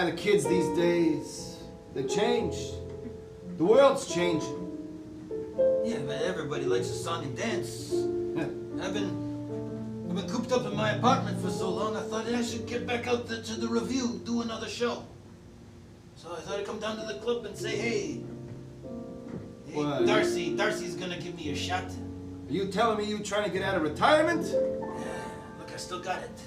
the kids these days, they changed. The world's changing. Yeah, but everybody likes a song and dance. I've been cooped up in my apartment for so long, I thought I should get back out to the review, do another show. So I thought I'd come down to the club and say, hey, What? Darcy's gonna give me a shot. Are you telling me you trying to get out of retirement? Look, I still got it.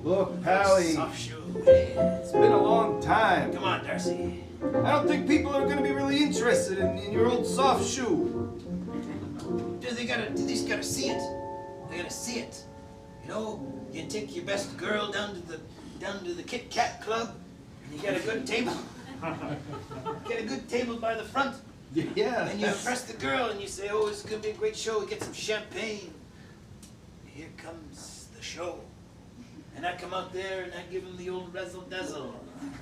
Look, Pally, Soft shoe. Hey, it's been a long time. come on, Darcy. I don't think people are going to be really interested in your old soft shoe. Dude, they just gotta see it. They gotta see it. You know, you take your best girl down to the Kit Kat Club, and you get a good table. Get a good table by the front. Yeah. And you impress the girl, and you say, "Oh, it's gonna be a great show." We get some champagne. Here comes the show. And I come out there and I give him the old razzle dazzle.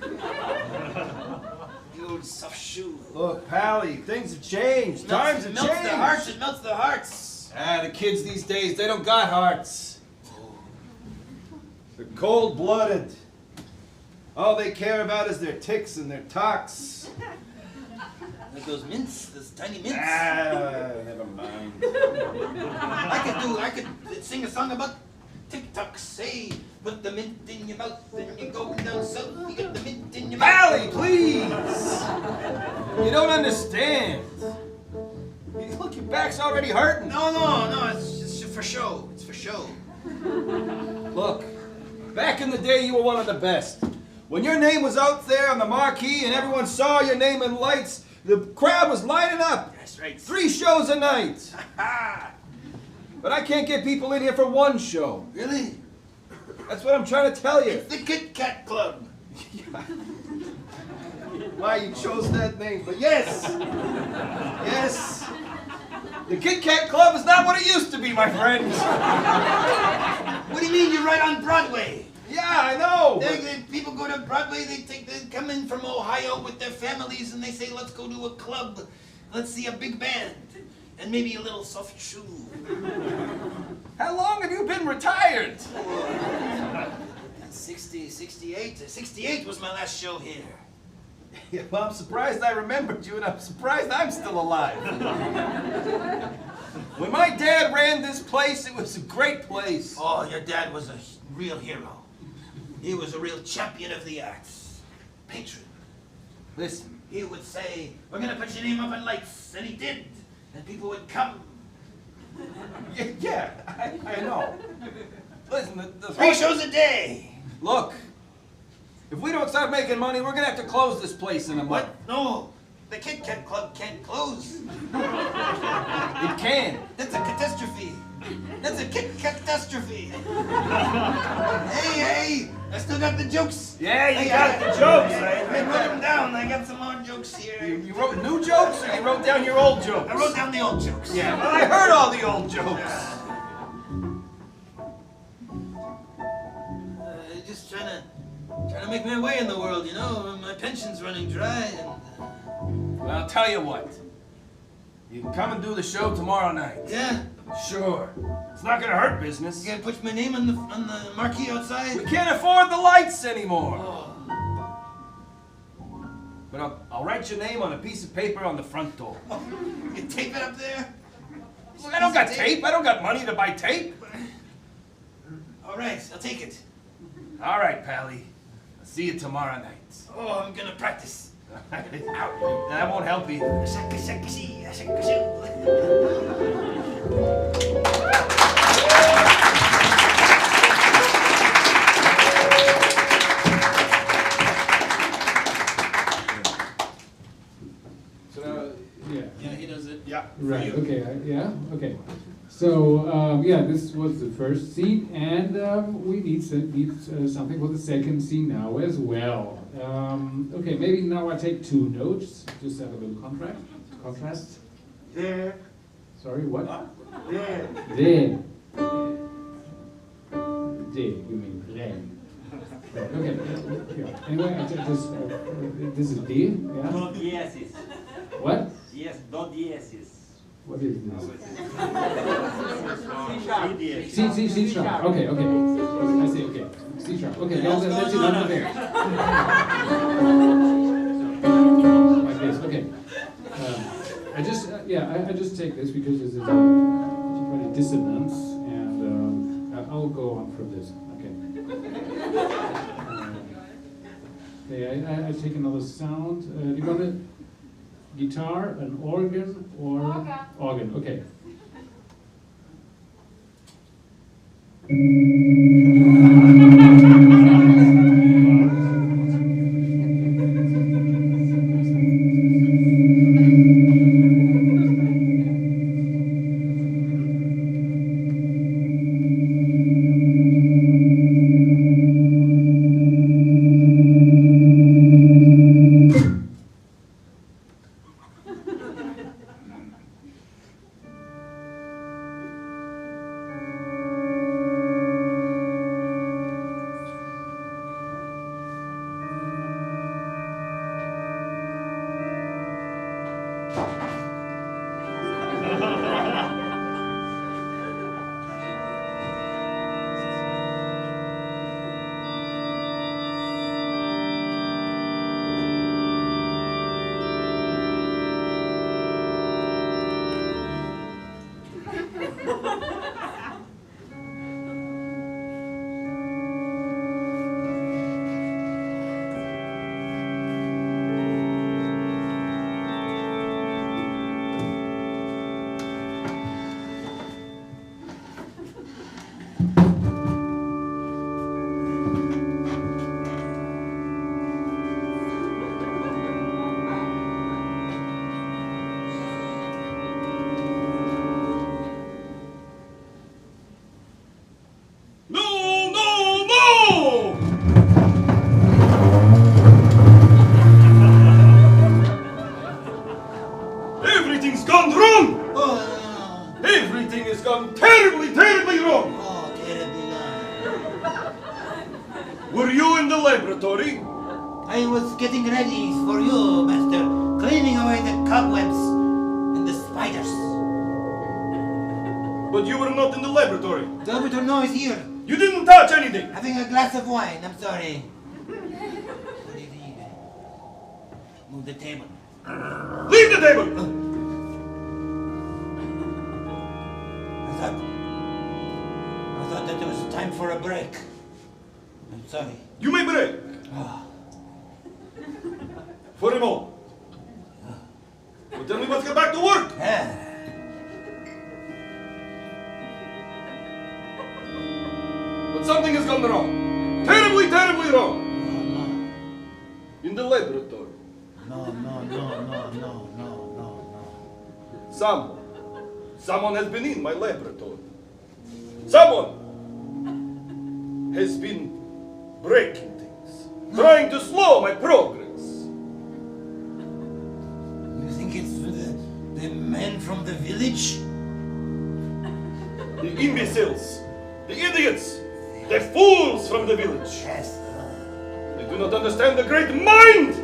The old soft shoe. Look, Pally, things have changed. Times have It melts changed. the hearts. It melts the hearts. The kids these days, they don't got hearts. They're cold-blooded. All they care about is their ticks and their tocks. Like those mints, those tiny mints. Never mind. I could sing a song about TikTok. Say, put the mint in your mouth, and you go down south. You get the mint in your mouth. Pally, please! You don't understand. Look, your back's already hurting. No, it's just for show. It's for show. Look, back in the day, you were one of the best. When your name was out there on the marquee and everyone saw your name in lights, the crowd was lining up. That's right. 3 shows a night. But I can't get people in here for 1 show. Really? That's what I'm trying to tell you. It's the Kit Kat Club. Why you chose that name, but yes. Yes. The Kit Kat Club is not what it used to be, my friend. What do you mean you're right on Broadway? Yeah, I know. People go to Broadway, they come in from Ohio with their families and they say, let's go to a club. Let's see a big band. And maybe a little soft shoe. How long have you been retired? 68. 68 was my last show here. Yeah, well, I'm surprised I remembered you, and I'm surprised I'm still alive. When my dad ran this place, it was a great place. Oh, your dad was a real hero. He was a real champion of the arts. Patron. Listen, He would say, we're going to put your name up in lights. And he did. And people would come. yeah, I know. Listen, the 3 shows a day. Look, if we don't start making money, we're gonna have to close this place in a month. What? No. The Kit Kat Club can't close. It can. That's a catastrophe. That's a Kit Kat-astrophe. Hey, I still got the jokes. Yeah, you got the jokes. I wrote them down. I got some more jokes here. You wrote new jokes, or you wrote down your old jokes? I wrote down the old jokes. Yeah, well, I heard all the old jokes. Just trying to make my way in the world, you know. My pension's running dry, and Well, I'll tell you what. You can come and do the show tomorrow night. yeah, Sure. It's not gonna hurt business. you gotta put my name on the marquee outside. We can't afford the lights anymore. Oh, But I'll write your name on a piece of paper on the front door. you tape it up there. Look, I don't got tape. I don't got money to buy tape. All right, I'll take it. All right, Pally. I'll see you tomorrow night. Oh, I'm gonna practice. That won't help you. So, yeah. Yeah, he does it. Yeah. Right, okay, yeah, okay. So yeah, this was the first scene, and we need something for the second scene now as well. Okay, maybe now I take 2 notes, just have a little contrast. There. Sorry, what? There. There. There, you mean then. Okay, yeah. Anyway, I just, this is D, yeah? No dieces. What? Yes, do dieces. What is this? C C sharp. Okay. I see, okay. C sharp. Okay, that's it, over there. Like this, okay. I just take this because this is quite a dissonance, and I'll go on from this. Okay, I take another sound. Do you want a guitar, an organ, or organ? Okay. Were you in the laboratory? I was getting ready for you, Master. Cleaning away the cobwebs and the spiders. But you were not in the laboratory. The laboratory no is here. You didn't touch anything. Having a glass of wine, I'm sorry. Move the table. Leave the table! I thought that it was time for a break. I'm sorry. You may break. For a moment. But then we must get back to work. But something has gone wrong. Terribly, terribly wrong. In the laboratory. No. Someone has been in my laboratory. Someone has been breaking things, trying to slow my progress. You think it's the men from the village? The imbeciles, the idiots, the fools from the village. Yes. They do not understand the great mind.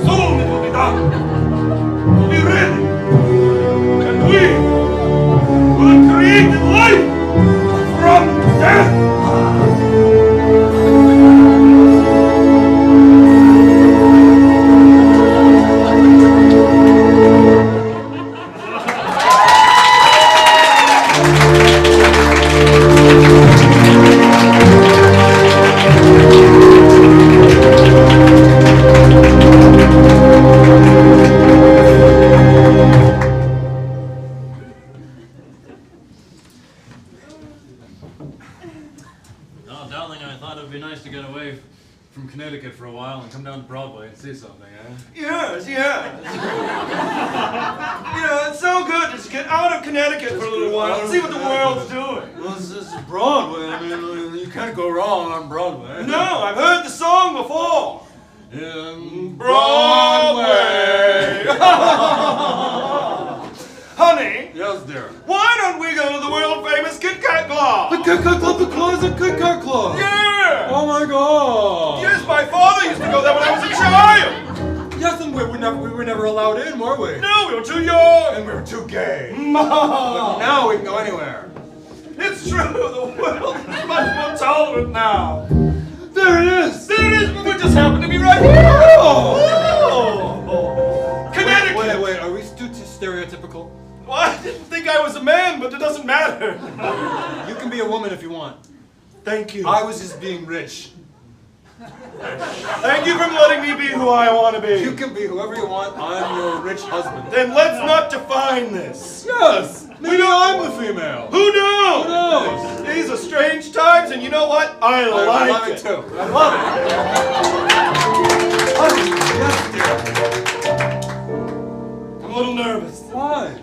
Soon it will be done. We'll be ready. And we will have created life from death. Broadway and see something, eh? Yes, yes. You know, it's so good to just get out of Connecticut for a little while and see what the world's doing. Well, this is Broadway. I mean, you can't go wrong on Broadway. No, I've heard the song before. In Broadway. Honey, Yes, dear. why don't we go to the world famous Kit Kat Club? The Kit Kat Club, the Closet Kit Kat Club. Yeah. Oh my God. Yes, my father used to go there when I was a child. Yes, and we were never allowed in, were we? No, we were too young. And we were too gay. But Ma. now we can go anywhere. It's true, the world is much more tolerant now. There it is. There it is, we just happen to be right here. Oh. Connecticut. Wait, are we too stereotypical? Well, I didn't think I was a man, but it doesn't matter. You can be a woman if you want. Thank you. I was just being rich. Thank you for letting me be who I want to be. You can be whoever you want. I'm your rich husband. Then let's not define this. Yes. Maybe I'm the female. Who knows? Who knows? These are strange times, and you know what? I like it. too. I love it. Yes, I'm a little nervous. dear. Why?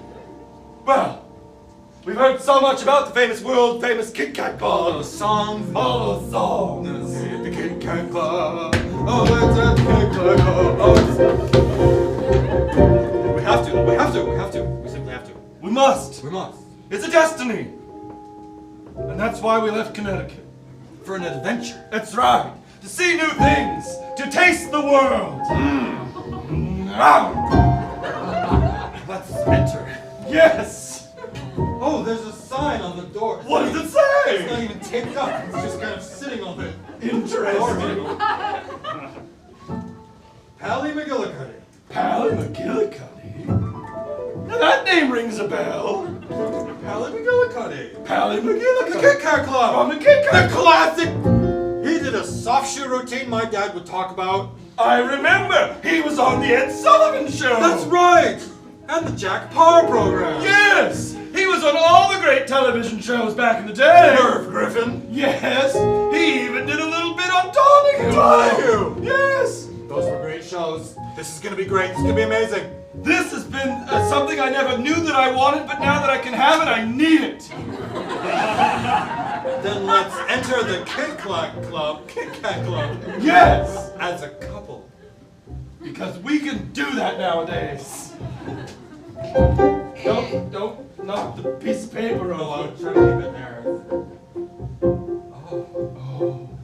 Well, we've heard so much about the famous world famous Kit Kat All Club. those songs. All those songs. At the Kit Kat Club. Oh, it's at the Kit Kat Club. Oh, we have to. We simply have to. We must. We must. It's a destiny. And that's why we left Connecticut. For an adventure. That's right. To see new things. To taste the world. Let's enter. Yes. Oh, there's a sign on the door. What does it It's not say? even taped up. It's just kind of sitting on the Interesting. Pally McGillicuddy. Pally McGillicuddy? Now that name rings a bell. Pally McGillicuddy. Pally The McGillicuddy. Kit Kat Club. From the Kit Kat The classic. He did a soft shoe routine my dad would talk about. I remember. He was on the Ed Sullivan Show. That's right. And the Jack Parr program. Yes. He was on all the great television shows back in the day. Merv Griffin. Yes. He even did a little bit on Donahue. Donahue. Yes. Those were great shows. This is gonna be great. It's gonna be amazing. This has been something I never knew that I wanted, but now that I can have it, I need it. Then let's enter the Kit Kat Club. Yes. As a couple. Because we can do that nowadays. Don't knock the piece of paper Oh, over. I'll try to keep it there.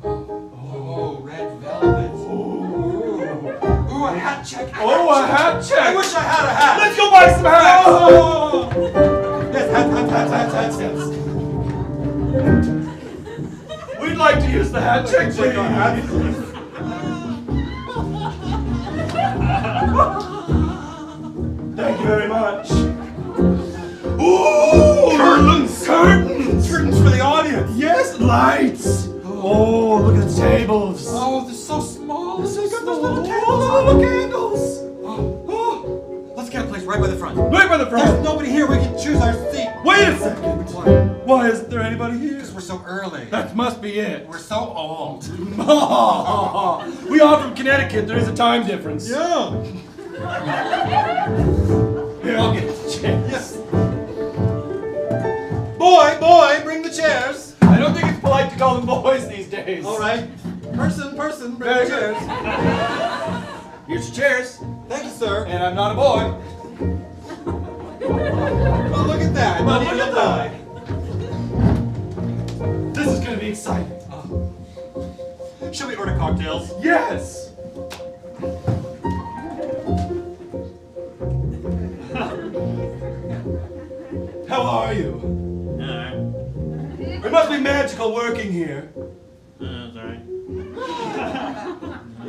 Oh, red velvet. Ooh, a hat check. Oh, a hat check. I wish I had a hat. Let's go buy some hats. Oh. Yes, hats. We'd like to use the hat check, Check our hats. please. Thank you very much. Ooh! Curtains! Curtains! Curtains for the audience! Yes, lights! Oh, look at the tables! Oh, they're so small. They're so Those little small. tables. Oh, the candles! Oh. Let's get a place right by the front. Right by the There's front! nobody here. We can choose our seat. Wait a second! Why isn't there anybody here? Because we're so early. That must be it. We're so old. We are from Connecticut. There is a time difference. Yeah. Here, I'll get the chairs. Yes. Boy, bring the chairs. I don't think it's polite to call them boys these days. All right. Person, bring Very the chairs. Here's your chairs. Thank you, sir. And I'm not a boy. Oh, look at that. Well, Not even look a at boy. This is going to be exciting. Should we order cocktails? Yes. How are you? It must be magical working here. Sorry.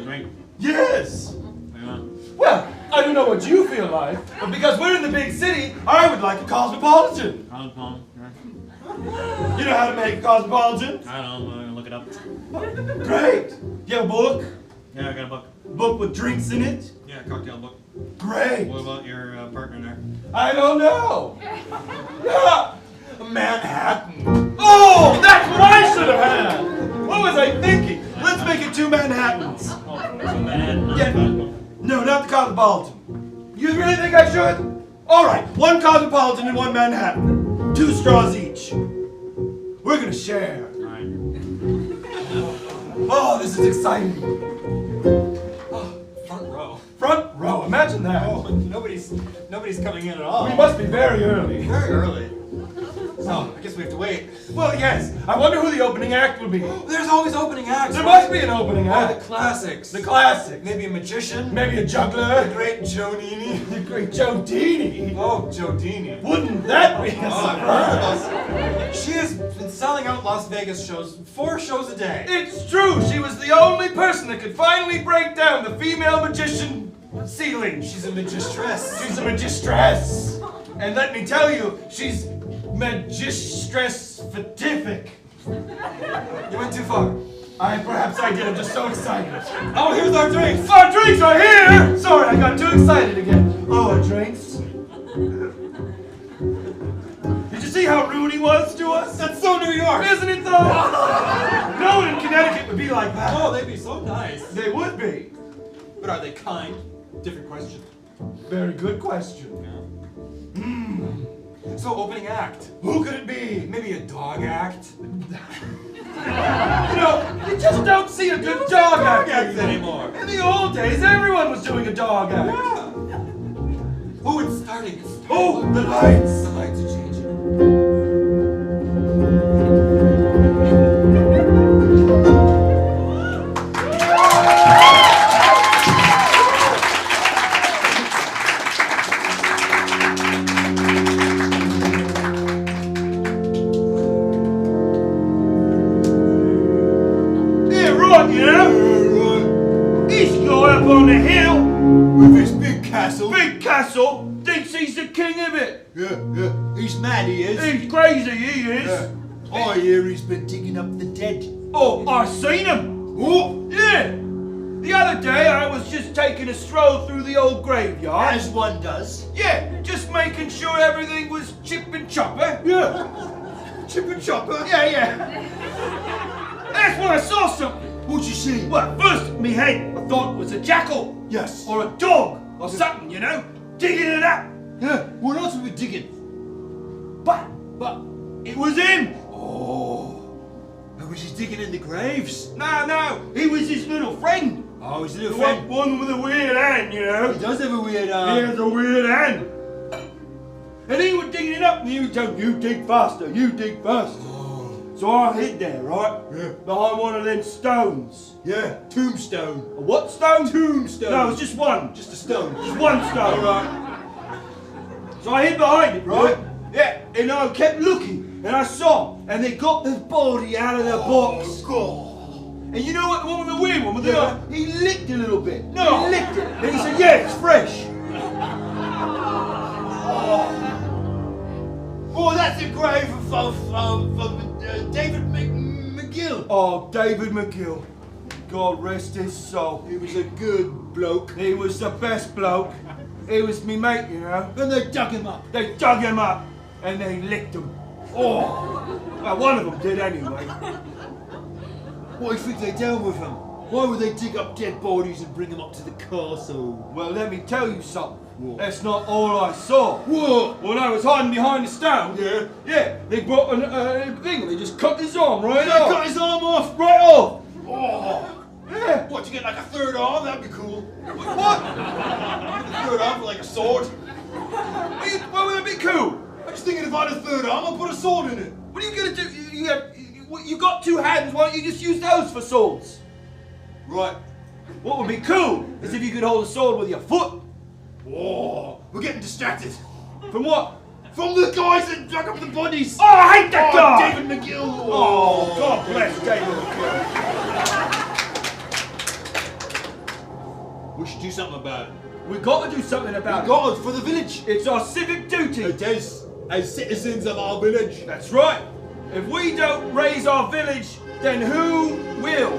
Right. Yes. Well, I don't know what you feel like, but because we're in the big city, I would like a cosmopolitan. You know how to make a cosmopolitan? I don't know. I'm gonna look it up. Great. You have a book? Yeah, I got a book. Book with drinks in it? Yeah, cocktail book. Great. What about your partner there? I don't know. Yeah. Manhattan. Oh, that's what I should have had. What was I thinking? Let's make it 2 Manhattans. No, not the Cosmopolitan. You really think I should? All right, one Cosmopolitan and one Manhattan. 2 straws each. We're gonna share. Oh, this is exciting. Front row. Front row, imagine that. Oh, nobody's coming in at all. We must be very early. Very early. So, I guess we have to wait. Well, yes. I wonder who the opening act will be. There's always opening acts. There must be an opening Oh, act. the classics. The classic. Maybe a magician. Maybe a juggler. The great Joe Dini. The great Joe Dini. Oh, Joe Dini. Wouldn't that be a surprise? She has been selling out Las Vegas shows, 4 shows a day. It's true. She was the only person that could finally break down the female magician ceiling. She's a magistress. She's a magistress. And let me tell you, she's magistress-fatific. You went too far. Perhaps I did. I'm just so excited. Oh, here's our drinks. Our drinks are here! Sorry, I got too excited again. Oh, our drinks. Did you see how rude he was to us? That's so New York. Isn't it though? No one in Connecticut would be like that. Oh, they'd be so nice. They would be. But are they kind? Different question. Very good question. So, opening act. Who could it be? Maybe a dog act. You know, you just don't see a good dog act anymore. In the old days, everyone was doing a dog act. Yeah. Oh, it's starting. Oh, the lights. The lights are changing. On the hill With his big castle. big castle, thinks he's the king of it. Yeah. He's mad, he is. He's crazy, he is. Yeah. I hear he's been digging up the dead. Oh, I seen him. Oh, Yeah. The other day I was just taking a stroll through the old graveyard. as one does. Yeah, just making sure everything was chip and chopper. Yeah. Chip and chopper. Yeah. That's when I saw something. What'd you see? Well, first, me head, I thought it was a jackal. Yes. Or a dog. Or something, you know. Digging it up. Yeah. What else were we digging? But, it was him. Oh. And was he digging in the graves? No, he was his little friend. Oh, his The little friend. one with a weird hand, you know. He does have a weird He arm. has a weird hand. And he was digging it up and he was telling you dig faster, you dig faster. So I hid there, right? Yeah. Behind one of them stones. Yeah. Tombstone. A what stone? Tombstone. No, it's just one. Just a stone. Just one stone. Alright. So I hid behind it, right? Yeah. And I kept looking and I saw and they got the body out of the box. God. And you know what the one with the weird one with the Yeah. he licked a little bit. No. He licked it. And he said, yeah, it's fresh. Oh, that's the grave of David McGill. Oh, David McGill. God rest his soul. He was a good bloke. He was the best bloke. He was me mate, you know. And they dug him up. They dug him up and they licked him. Oh, well, one of them did anyway. What do you think they done with him? Why would they dig up dead bodies and bring them up to the castle? Well, let me tell you something. What? That's not all I saw. What? When I was hiding behind the stone, Yeah. they brought a thing and they just cut his arm right They off. cut his arm off. Right off. Oh. Yeah. What, to get like a third arm? That'd be cool. What? A third arm for like a sword. Why would that be cool? I'm just thinking if I had a third arm, I'd put a sword in it. What are you gonna do? You got 2 hands. Why don't you just use those for swords? Right. What would be cool is if you could hold a sword with your foot. Whoa. We're getting distracted. From what? From the guys that dug up the bodies. Oh, I hate that guy! David McGill. Oh, God bless David McGill. We should do something about it. We've got to do something about it. God, for the village. It's our civic duty. It is, as citizens of our village. That's right. If we don't raise our village, then who will?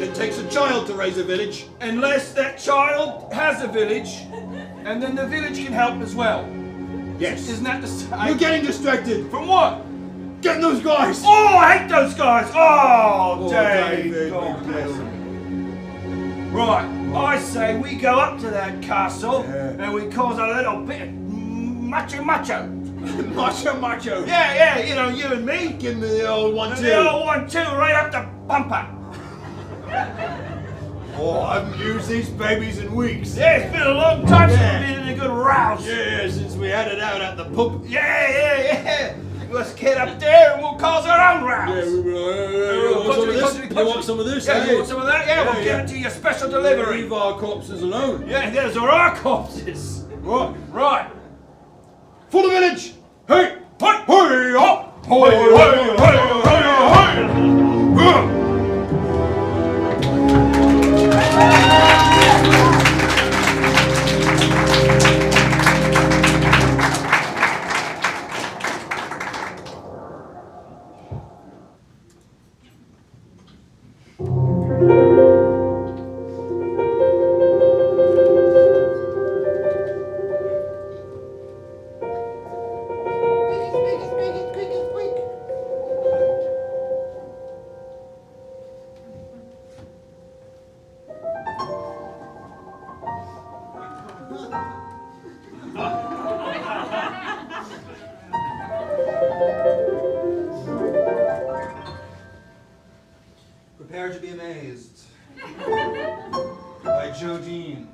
It takes a child to raise a village. Unless that child has a village, and then the village can help as well. Yes. Isn't that the same? You're getting distracted. From what? Getting those guys. Oh, I hate those guys. Oh, Oh, Dave. David God bless McGill. him. Right, I say we go up to that castle and we cause a little bit of macho. Macho. Yeah, you know, you and me. Give me the old 1-2. The old 1-2 right up the bumper. Oh, I haven't used these babies in weeks. Yeah, it's been a long time since we've been in a good rouse. Yeah, since we had it out at the pub. Yeah. Let's get up there and we'll cause our own rouse. Yeah, You want some of this? Yeah, eh? you want some of that? Yeah, we'll give it to you special delivery. Leave our corpses alone. Yeah, those are our corpses. Right. For the village! Hey! Hey! Hey! Up! Prepare to be amazed by Jodine.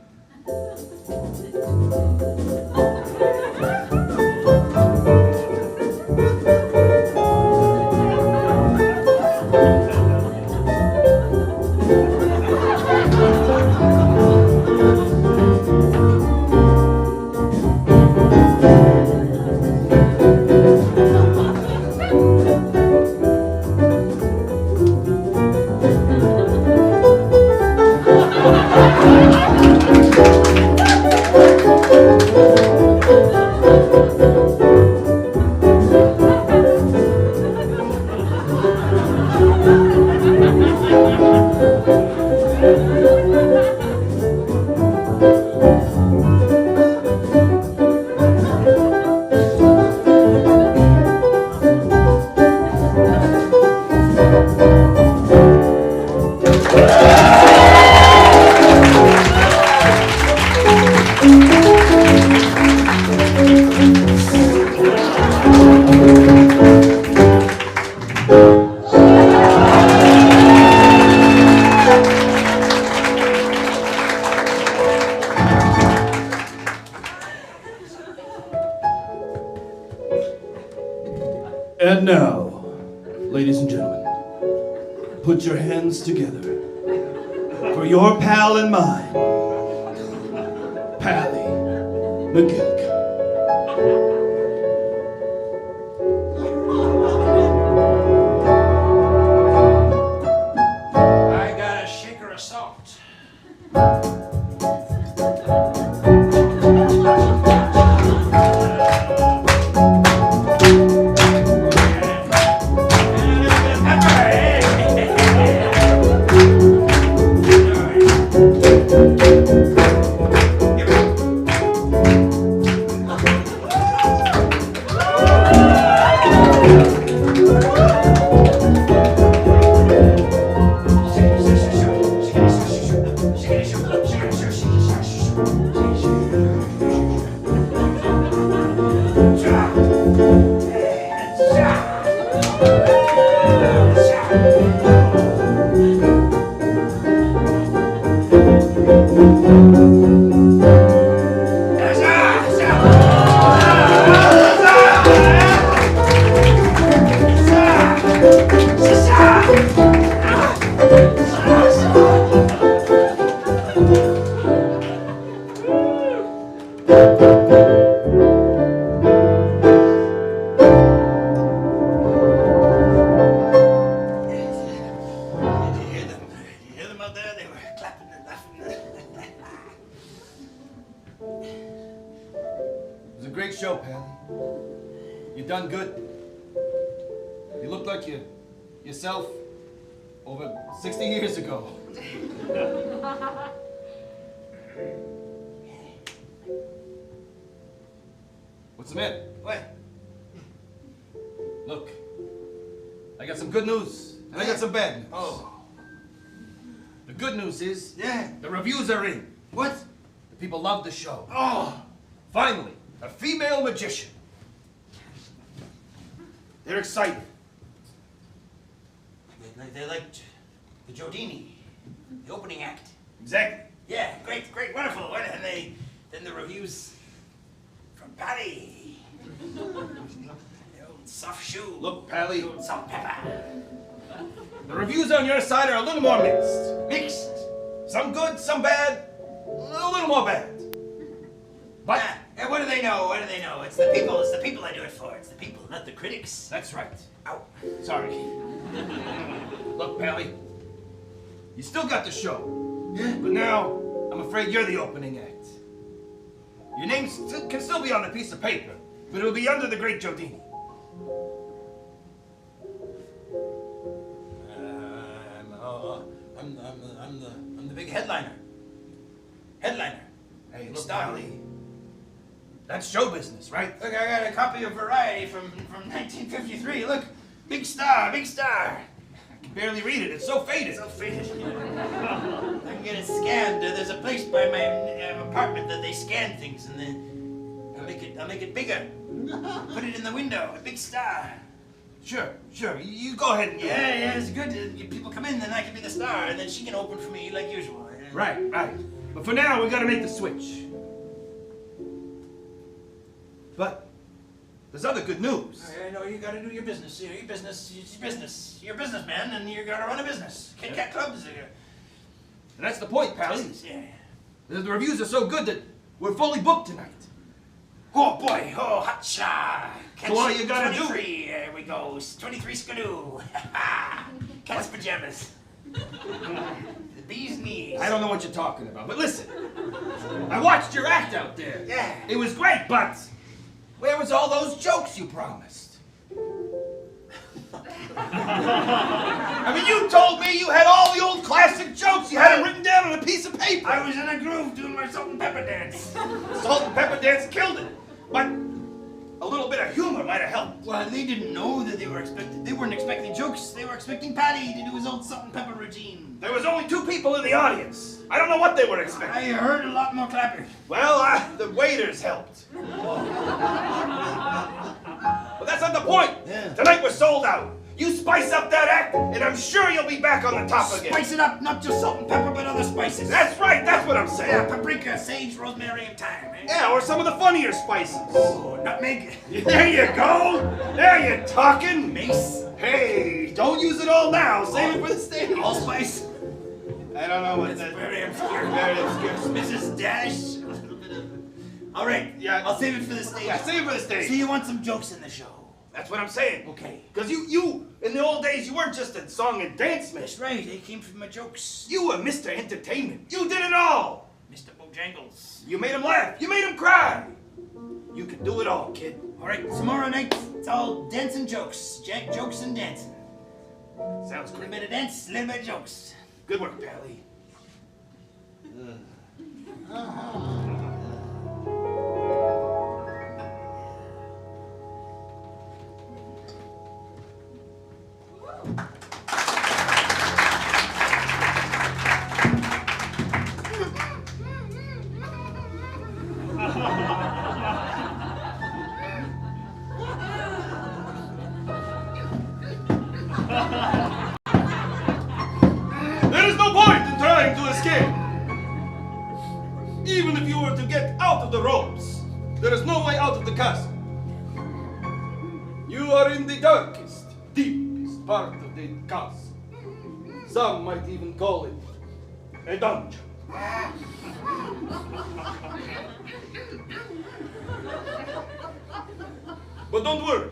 And now, ladies and gentlemen, put your hands together for your pal and mine, Pally McGilk. I got a shaker of salt. It was a great show, Pally. You done good. You look like yourself over 60 years ago. What's the matter? What? Look, I got some good news and I got some bad news. Oh. The good news is Yeah. the reviews are in. What? The people love the show. Oh. Finally, a female magician. They're excited. They liked the Giordini, the opening act. Exactly. Yeah, great, wonderful. Then the reviews from Patty. The old soft shoe. Look, Pally, The old salt pepper. the reviews on your side are a little more mixed. Mixed. Some good, some bad, a little more bad. But And what do they know? What do they know? It's the people. It's the people I do it for. It's the people, not the critics. that's right. Ow. Sorry. Look, Pally, you still got the show. Yeah. But now, I'm afraid you're the opening act. Your name can still be on a piece of paper, but it'll be under the great Giordini. I'm the big headliner. Headliner. Hey, Big look, star. Pally, that's show business, right? Look, I got a copy of Variety from 1953. Look, big star, big star. I can barely read it. It's so faded. So faded. I can get it scanned. There's a place by my apartment that they scan things, and then I'll make it bigger. Put it in the window. A big star. Sure. You go ahead and do it. Yeah, it's good. People come in, then I can be the star, and then she can open for me like usual. Right. But for now, we gotta make the switch. But there's other good news. I know you gotta do your business. Your business. It's your business. You're a businessman, and you gotta run a business. Kit Kat clubs. And that's the point, Pally. Business, yeah. The reviews are so good that we're fully booked tonight. Oh boy, oh hotcha! So all you gotta do- 23, there we go, 23 skidoo. Cat's pajamas. The bee's knees. I don't know what you're talking about, but listen. I watched your act out there. Yeah. It was great, but where was all those jokes you promised? I mean, you told me you had all the old classic jokes. You had them written down on a piece of paper. I was in a groove doing my salt and pepper dance. Salt and pepper dance killed it. But a little bit of humor might have helped. Well, they didn't know that they weren't expecting jokes. They were expecting Patty to do his old salt and pepper routine. There was only 2 people in the audience. I don't know what they were expecting. I heard a lot more clapping. Well, the waiters helped. But that's not the point. Yeah. Tonight we're sold out. You spice up that act, and I'm sure you'll be back on the top again. Spice it up, not just salt and pepper, but other spices. That's right, that's what I'm saying. Yeah, paprika, sage, rosemary, and thyme. Eh? Yeah, or some of the funnier spices. Oh, nutmeg. There you go. There you're talking. Mace. Hey, don't use it all now. Save it for the stage. Allspice. I don't know what That's that. very obscure. Very obscure. Mrs. Dash. A little bit of. All right. Yeah. I'll save it for the stage. Yeah, save it for the stage. So you want some jokes in the show? That's what I'm saying. Okay. Because you, in the old days, you weren't just a song and dance man. That's right. They came from my jokes. You were Mr. Entertainment. You did it all. Mr. Bojangles. You made him laugh. You made him cry. You can do it all, kid. All right. Tomorrow night, it's all dancing jokes. Jokes and dancing. Sounds A little great. bit of dance, a little bit of jokes. Good work, Pally. There is no point in trying to escape. Even if you were to get out of the ropes, there is no way out of the castle. You are in the darkest, deepest part of the castle. Some might even call it a dungeon. But don't worry.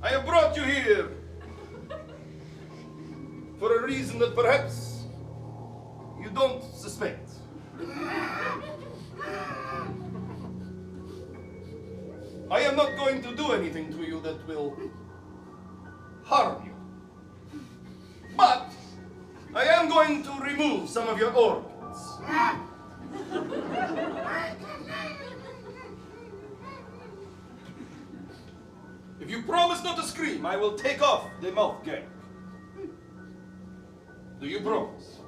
I have brought you here for a reason that perhaps you don't suspect. I am not going to do anything to you that will harm you. But I am going to remove some of your organs. If you promise not to scream, I will take off the mouth gag. Do you promise?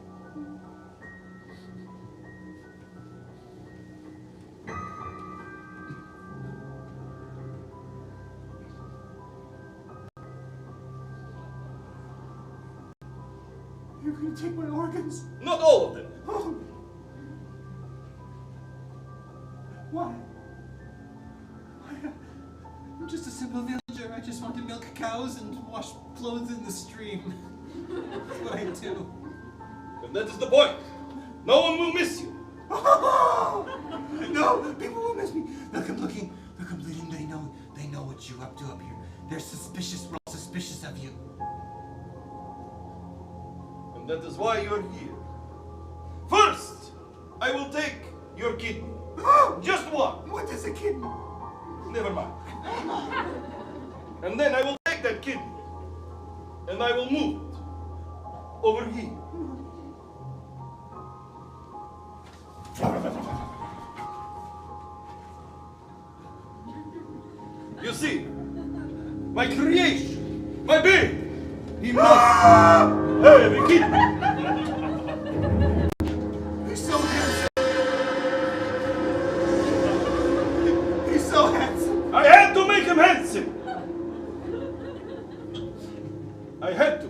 You're going to take my organs? Not all of them. Oh. Why? I'm just a simple villager. I just want to milk cows and wash clothes in the stream. That's what I do. And that is the point. No one will miss you. No, people will miss me. Look, I'm looking. Look, I'm bleeding. They know what you're up to up here. They're suspicious. We're all suspicious of you. And that is why you're here. First, I will take your kidney. Just one. What is a kidney? Never mind. And then I will take that kidney and I will move it over here. You see, my creation, my baby, he must have a kidney. He's so handsome. He's so handsome. I had to make him handsome. I had to.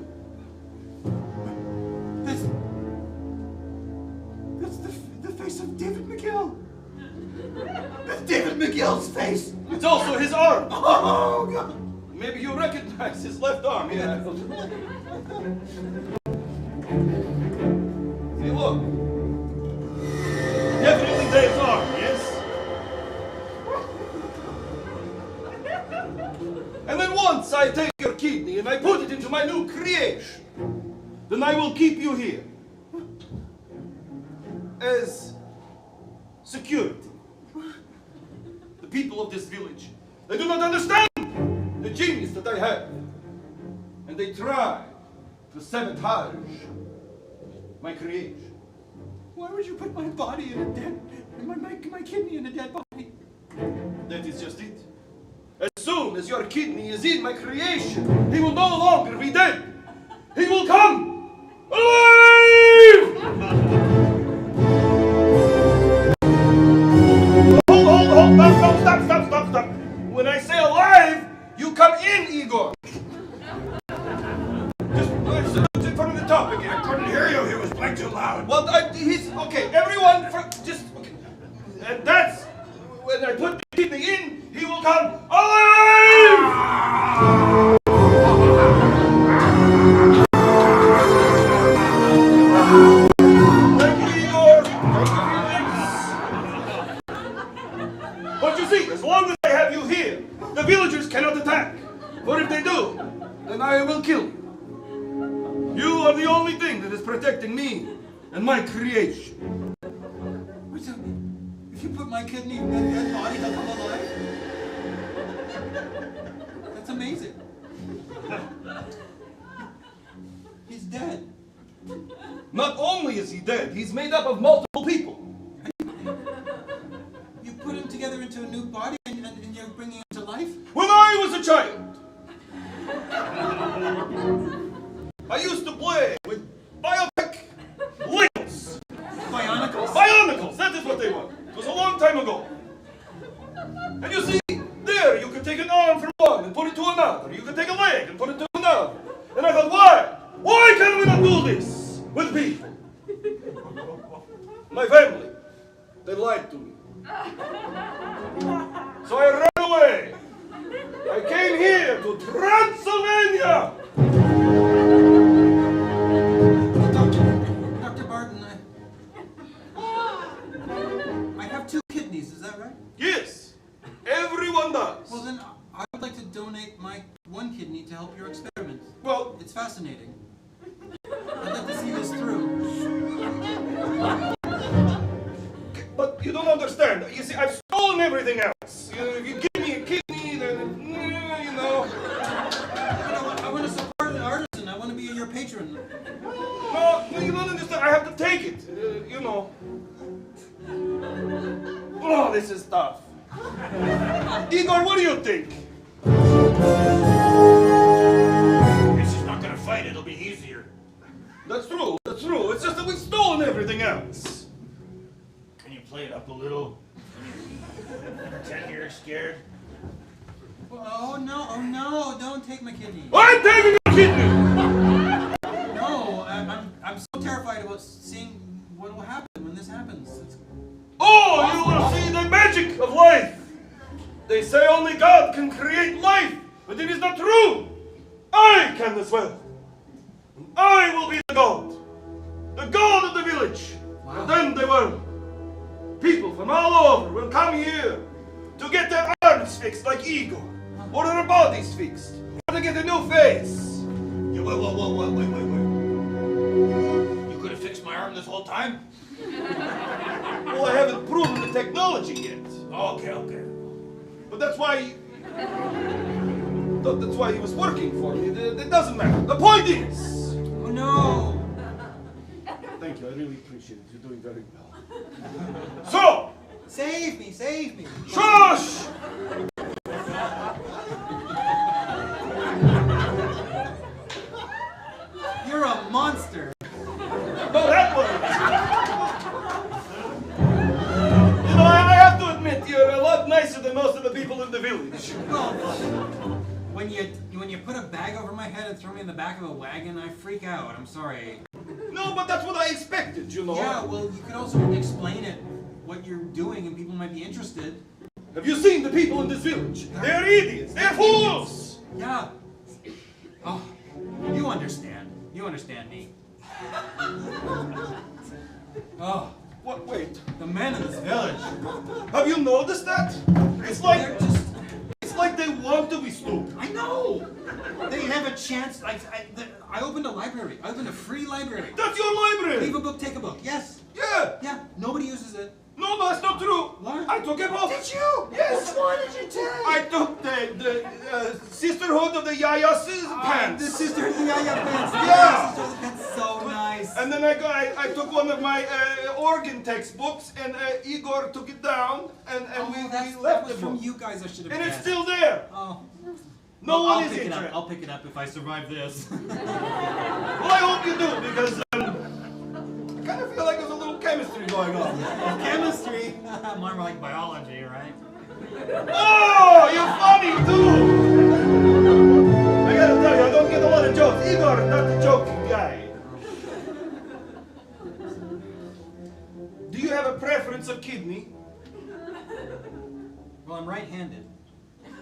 That's the face of David McGill. That's David McGill's face. It's also his arm. Oh, God. Maybe you recognize his left arm. Yeah. See, look. Definitely Dave's arm, yes? And then once I take your kidney and I put it into my new creation, then I will keep you here as security. The people of this village, they do not understand the genius that I have, and they try to sabotage my creation. Why would you put my body in a dead, my kidney in a dead body? That is just it. As soon as your kidney is in my creation, he will no longer be dead. He will come alive! Hold, no, stop. When I say alive, you come in, Igor. Just in front of the top again. I couldn't hear you. He was playing too loud. Well, he's okay. Everyone, okay. And that's when I put the kidney in. He will come alive. Thank you, Igor. Thank you, Felix. But you see, as long as I have you here, the villagers cannot attack. But if they do, then I will kill you. You are the only thing that is protecting me and my creation. If you put my kidney in that dead body, he'll come alive? That's amazing. He's dead. Not only is he dead, he's made up of multiple people. You put him together into a new body and you're bringing him to life? When I was a child, I used to play with biotech Legos. Bionicles? Bionicles, that is what they were. It was a long time ago. And you see, there you could take an arm from one and put it to another. You could take a leg and put it to another. And I thought, why? Why can we not do this with people? My family, they lied to me. So I ran away. I came here to Transylvania. Dr. Barton, I have 2 kidneys, is that right? Yes, everyone does. Well then, I would like to donate my 1 kidney to help your experiment. Well, It's fascinating. I'd like to see this through. but you don't understand. You see, I've stolen everything else. You know, if you give me a kidney, then, you know. I want to support an artisan. I want to be your patron. No, you don't understand. I have to take it. You know. Oh, this is tough. Igor, what do you think? If she's not gonna fight, it'll be easier. That's true. That's true. It's just that we've stolen everything else. Can you play it up a little? Pretend you're scared. Oh no, don't take my kidney. I'm taking your kidney. No, I'm terrified about seeing what will happen when this happens. Oh, you will see the magic of life. They say only God can create life, but it is not true. I can as well. And I will be the God of the village, Wow. and then the world. People from all over will come here to get their arms fixed like Igor, or their bodies fixed, or to get a new face. Yeah, wait. You could have fixed my arm this whole time? Well, I haven't proven the technology yet. Okay. But that's why he was working for me. It doesn't matter. The point is. Oh no! Thank you. I really appreciate it. You're doing very well. So, Save me! shush! You're a monster! No, that one. You know, I have to admit, you're a lot nicer than most of the people in the village. Well, when you put a bag over my head and throw me in the back of a wagon, I freak out. I'm sorry. No, but that's what I expected, you know. Yeah, well, you could also explain it, what you're doing, and people might be interested. Have you seen the people in this village? They're idiots. They're fools. Yeah. Oh, you understand. You understand me. Oh, What? Wait. the men in this village. Have you noticed that? It's like they want to be stupid. I know! They have a chance. I opened a library. I opened a free library. That's your library. Leave a book, take a book. Yes. Yeah. Yeah. Nobody uses it. No, that's not true. What? I took a book. Did you? Yes. Which one did you take? I took the Sisterhood of the Yayas' pants. The Sister of the Yaya Pants. Yeah. Sister of the Pants. So nice. And then I took one of my organ textbooks, and Igor took it down, and we that left was the from book. you guys. I should have And it's guessed. still there. Oh. No Well, one is pick it up. interested. I'll pick it up if I survive this. Well, I hope you do, because I kind of feel like there's a little chemistry going on. Chemistry. More like biology, right? Oh, you're funny too! I gotta tell you, I don't get a lot of jokes. Igor, not the joking guy. Do you have a preference of kidney? Well, I'm right-handed.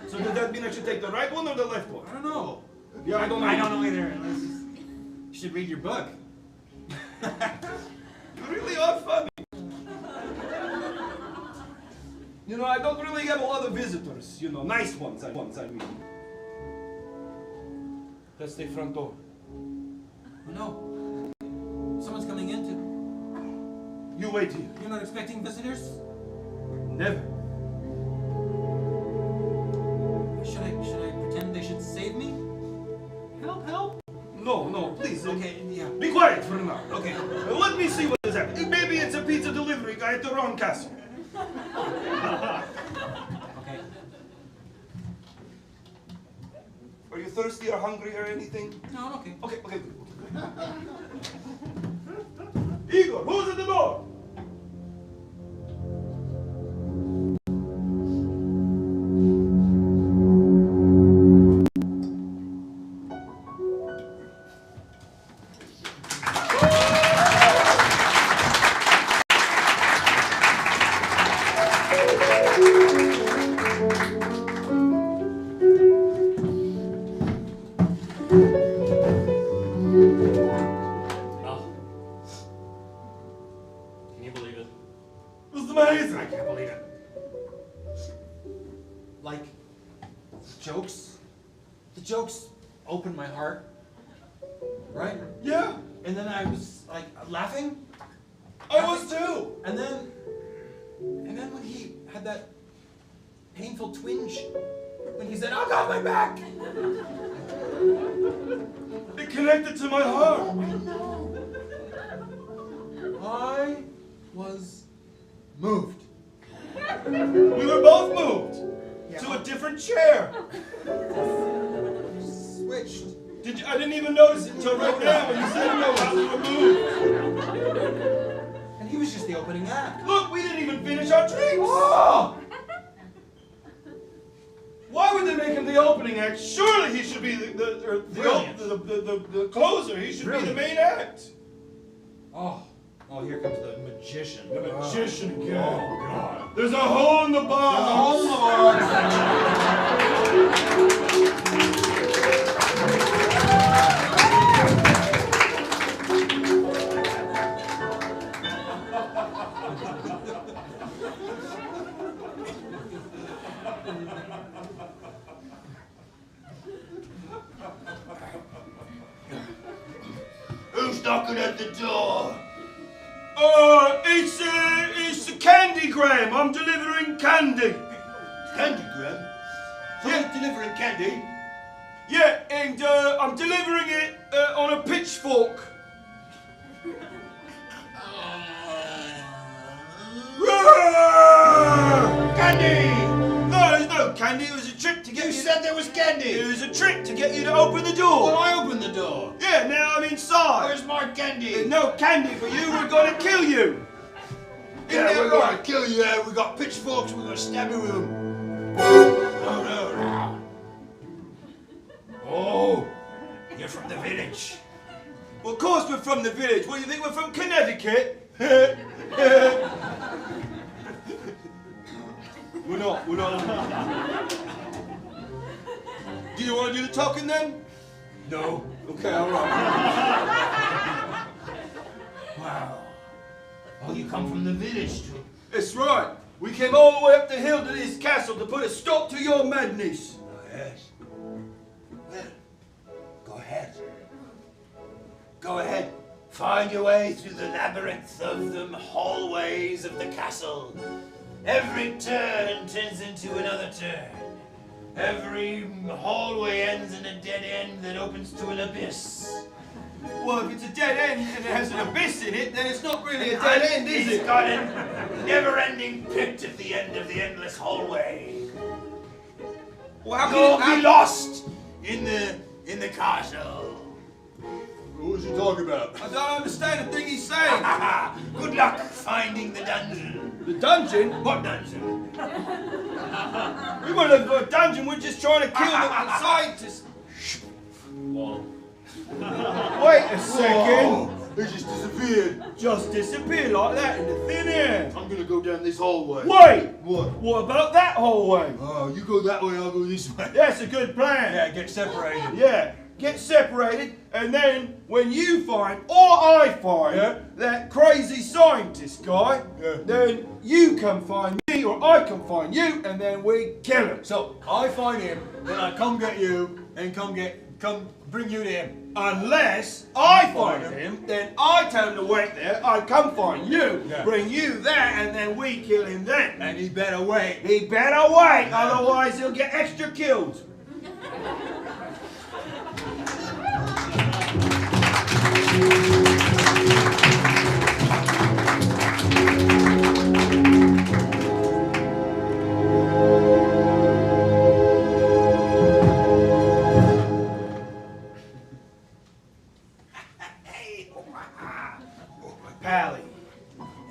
So does that mean I should take the right one or the left one? I don't know. Yeah, I don't know. I don't know either. You should read your book. You really are funny. You know, I don't really have a lot of visitors. You know, nice ones, I mean. That's the front door. Oh, no. Someone's coming in too. You wait here. You're not expecting visitors? Never. Should I pretend they should save me? Help! No, please. Okay, yeah. Be quiet for now. Okay. Let me see what is happening. Maybe it's a pizza delivery guy at the wrong castle. Okay. Are you thirsty or hungry or anything? No, I'm okay. Okay, good. Igor, who's at the door? Amazing. I can't believe it. Like, jokes? The jokes opened my heart, right? Yeah, And then I was like laughing, I was too. and then when he had that painful twinge, when he said, "Oh God, my back!" It connected to my heart. I was moved. We were both moved to a different chair. Switched. I didn't even notice it until right now when you said no, we were moved. And he was just the opening act. Look, we didn't even finish our drinks. Oh! Why would they make him the opening act? Surely he should be the Brilliant. closer. He should be the main act. Oh, here comes the magician. The magician again. Oh, God. There's a hole in the box. There's a hole in the Who's knocking at the door? It's the Candygram. I'm delivering candy. Candygram? Someone's delivering candy? Yeah, and I'm delivering it on a pitchfork. Candy! No, there's no candy. It was a trick to get you. You said there was candy. It was a trick to get you to open the door. Well, I opened the door. Yeah, now I'm inside. Where's my candy? There's no candy for you. We're gonna kill you. Yeah, we're gonna kill you. We got pitchforks. We're gonna stab you with them. No. Oh, you're from the village. Well, of course we're from the village. What do you think? We're from Connecticut? We're not. Do you want to do the talking then? No. Okay, all right. Wow. Oh, you come from the village too. That's right. We came all the way up the hill to this castle to put a stop to your madness. Oh, yes. Well, go ahead. Go ahead. Find your way through the labyrinth of the hallways of the castle. Every turn turns into another turn. Every hallway ends in a dead end that opens to an abyss. Well, if it's a dead end and it has an abyss in it, then it's not really a dead end, is it? It's got a never-ending pit at the end of the endless hallway. Well, how You'll can be lost in the castle. What was he talking about? I don't understand the thing he's saying. Good luck finding the dungeon. The dungeon? What dungeon? We weren't looking for a dungeon. We're just trying to kill the scientists. Wait a second. Whoa. It just disappeared. Just disappeared like that in the thin air. I'm gonna go down this hallway. Wait! What? What about that hallway? Oh, you go that way, I'll go this way. That's a good plan. Yeah, get separated. Yeah, get separated, and then when you find, or I find, that crazy scientist guy, then you come find me, or I come find you, and then we kill him. So I find him, then I come get you, and come bring you to him. Unless I find him, then I tell him to wait there, I come find you, bring you there, and then we kill him then. And he better wait. He better wait, otherwise he'll get extra killed. Pally.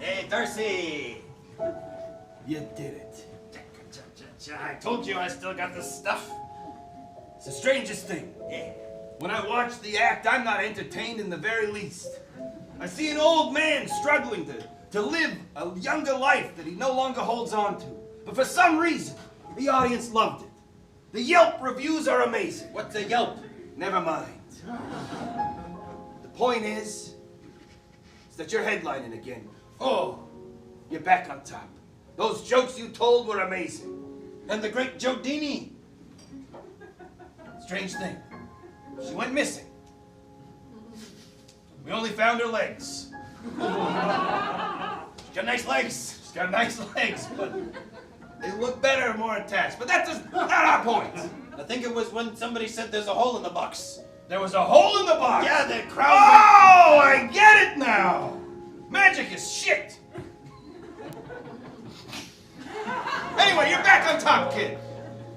Hey, Darcy. You did it. I told you I still got the stuff. It's the strangest thing. Yeah. When I watch the act, I'm not entertained in the very least. I see an old man struggling to live a younger life that he no longer holds on to. But for some reason, the audience loved it. The Yelp reviews are amazing. What's a Yelp? Never mind. The point is that you're headlining again. Oh, you're back on top. Those jokes you told were amazing. And the great Jodini. Strange thing. She went missing. We only found her legs. She's got nice legs. She's got nice legs, but they look better and more attached. But that's not our point. I think it was when somebody said there's a hole in the box. There was a hole in the box. Yeah, the crowd. Oh, I get it now. Magic is shit. Anyway, you're back on top, kid.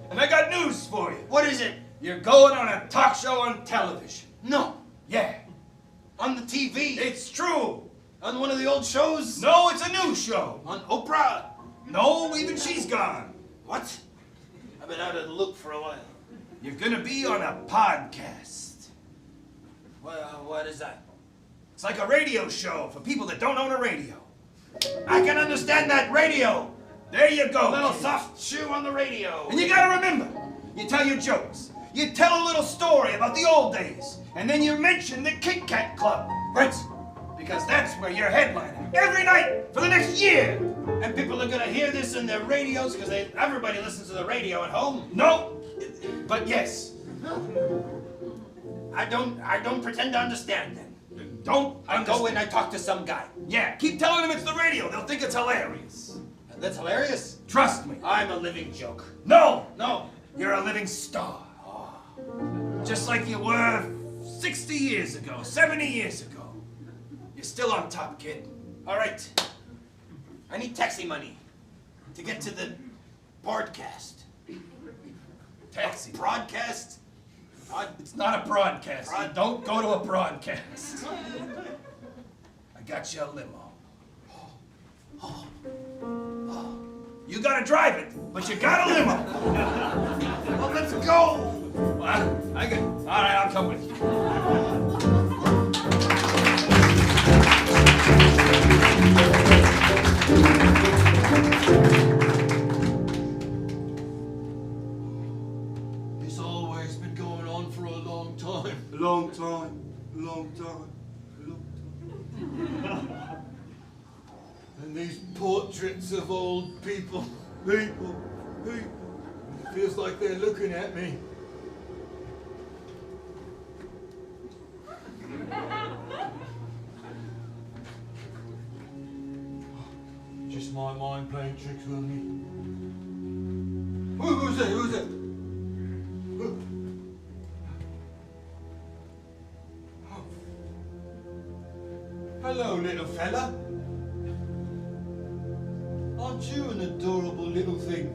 And I got news for you. What is it? You're going on a talk show on television. No. Yeah. On the TV. It's true. On one of the old shows. No, it's a new show. On Oprah. No, even she's gone. What? I've been out of the loop for a while. You're gonna be on a podcast. Well, what is that? It's like a radio show for people that don't own a radio. I can understand that radio. There you go, little soft shoe on the radio. And you gotta remember, you tell your jokes. You tell a little story about the old days. And then you mention the Kit Kat Club. Right? Because that's where you're headlining every night for the next year. And people are gonna hear this in their radios because everybody listens to the radio at home. No, but yes. I don't pretend to understand then. I go and I talk to some guy. Yeah, keep telling them it's the radio. They'll think it's hilarious. That's hilarious. Trust me. I'm a living joke. No, you're a living star. Just like you were 60 years ago, 70 years ago. You're still on top, kid. All right. I need taxi money to get to the broadcast. Taxi. Broadcast? It's not a broadcast. You don't go to a broadcast. I got you a limo. You gotta drive it, but you got a limo. Well, let's go. All right, I'll come with you. It's always been going on for a long time. Long time, long time, long time. And these portraits of old people, people, feels like they're looking at me. Just my mind playing tricks with me. Who's that? Who's that? Who? Oh. Hello, little fella. Aren't you an adorable little thing?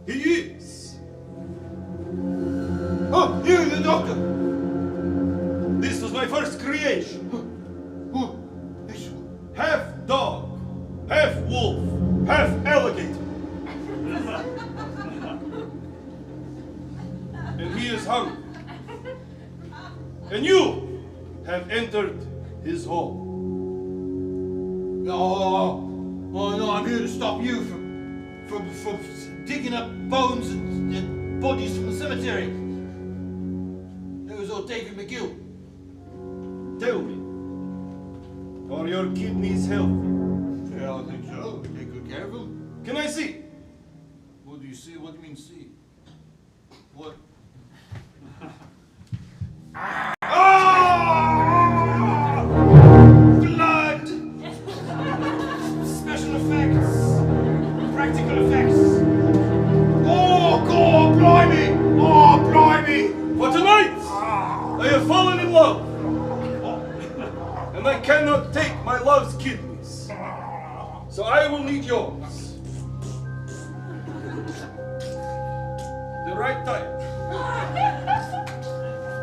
He is. Oh, you, the doctor. This was my first creation. Half dog, half wolf, half alligator. And he is hungry. And you have entered his home. Oh no, I'm here to stop you from digging up bones and bodies from the cemetery. It was old David McGill. Tell me, are your kidneys healthy? Yeah, I think so. We take good care of them. Can I see? What do you see? What do you mean see? What? Blood! Special effects! Practical effects! Oh, God, blimey! Oh, blimey! For tonight, I have fallen in love. And I cannot take my love's kidneys. So I will need yours. The right type.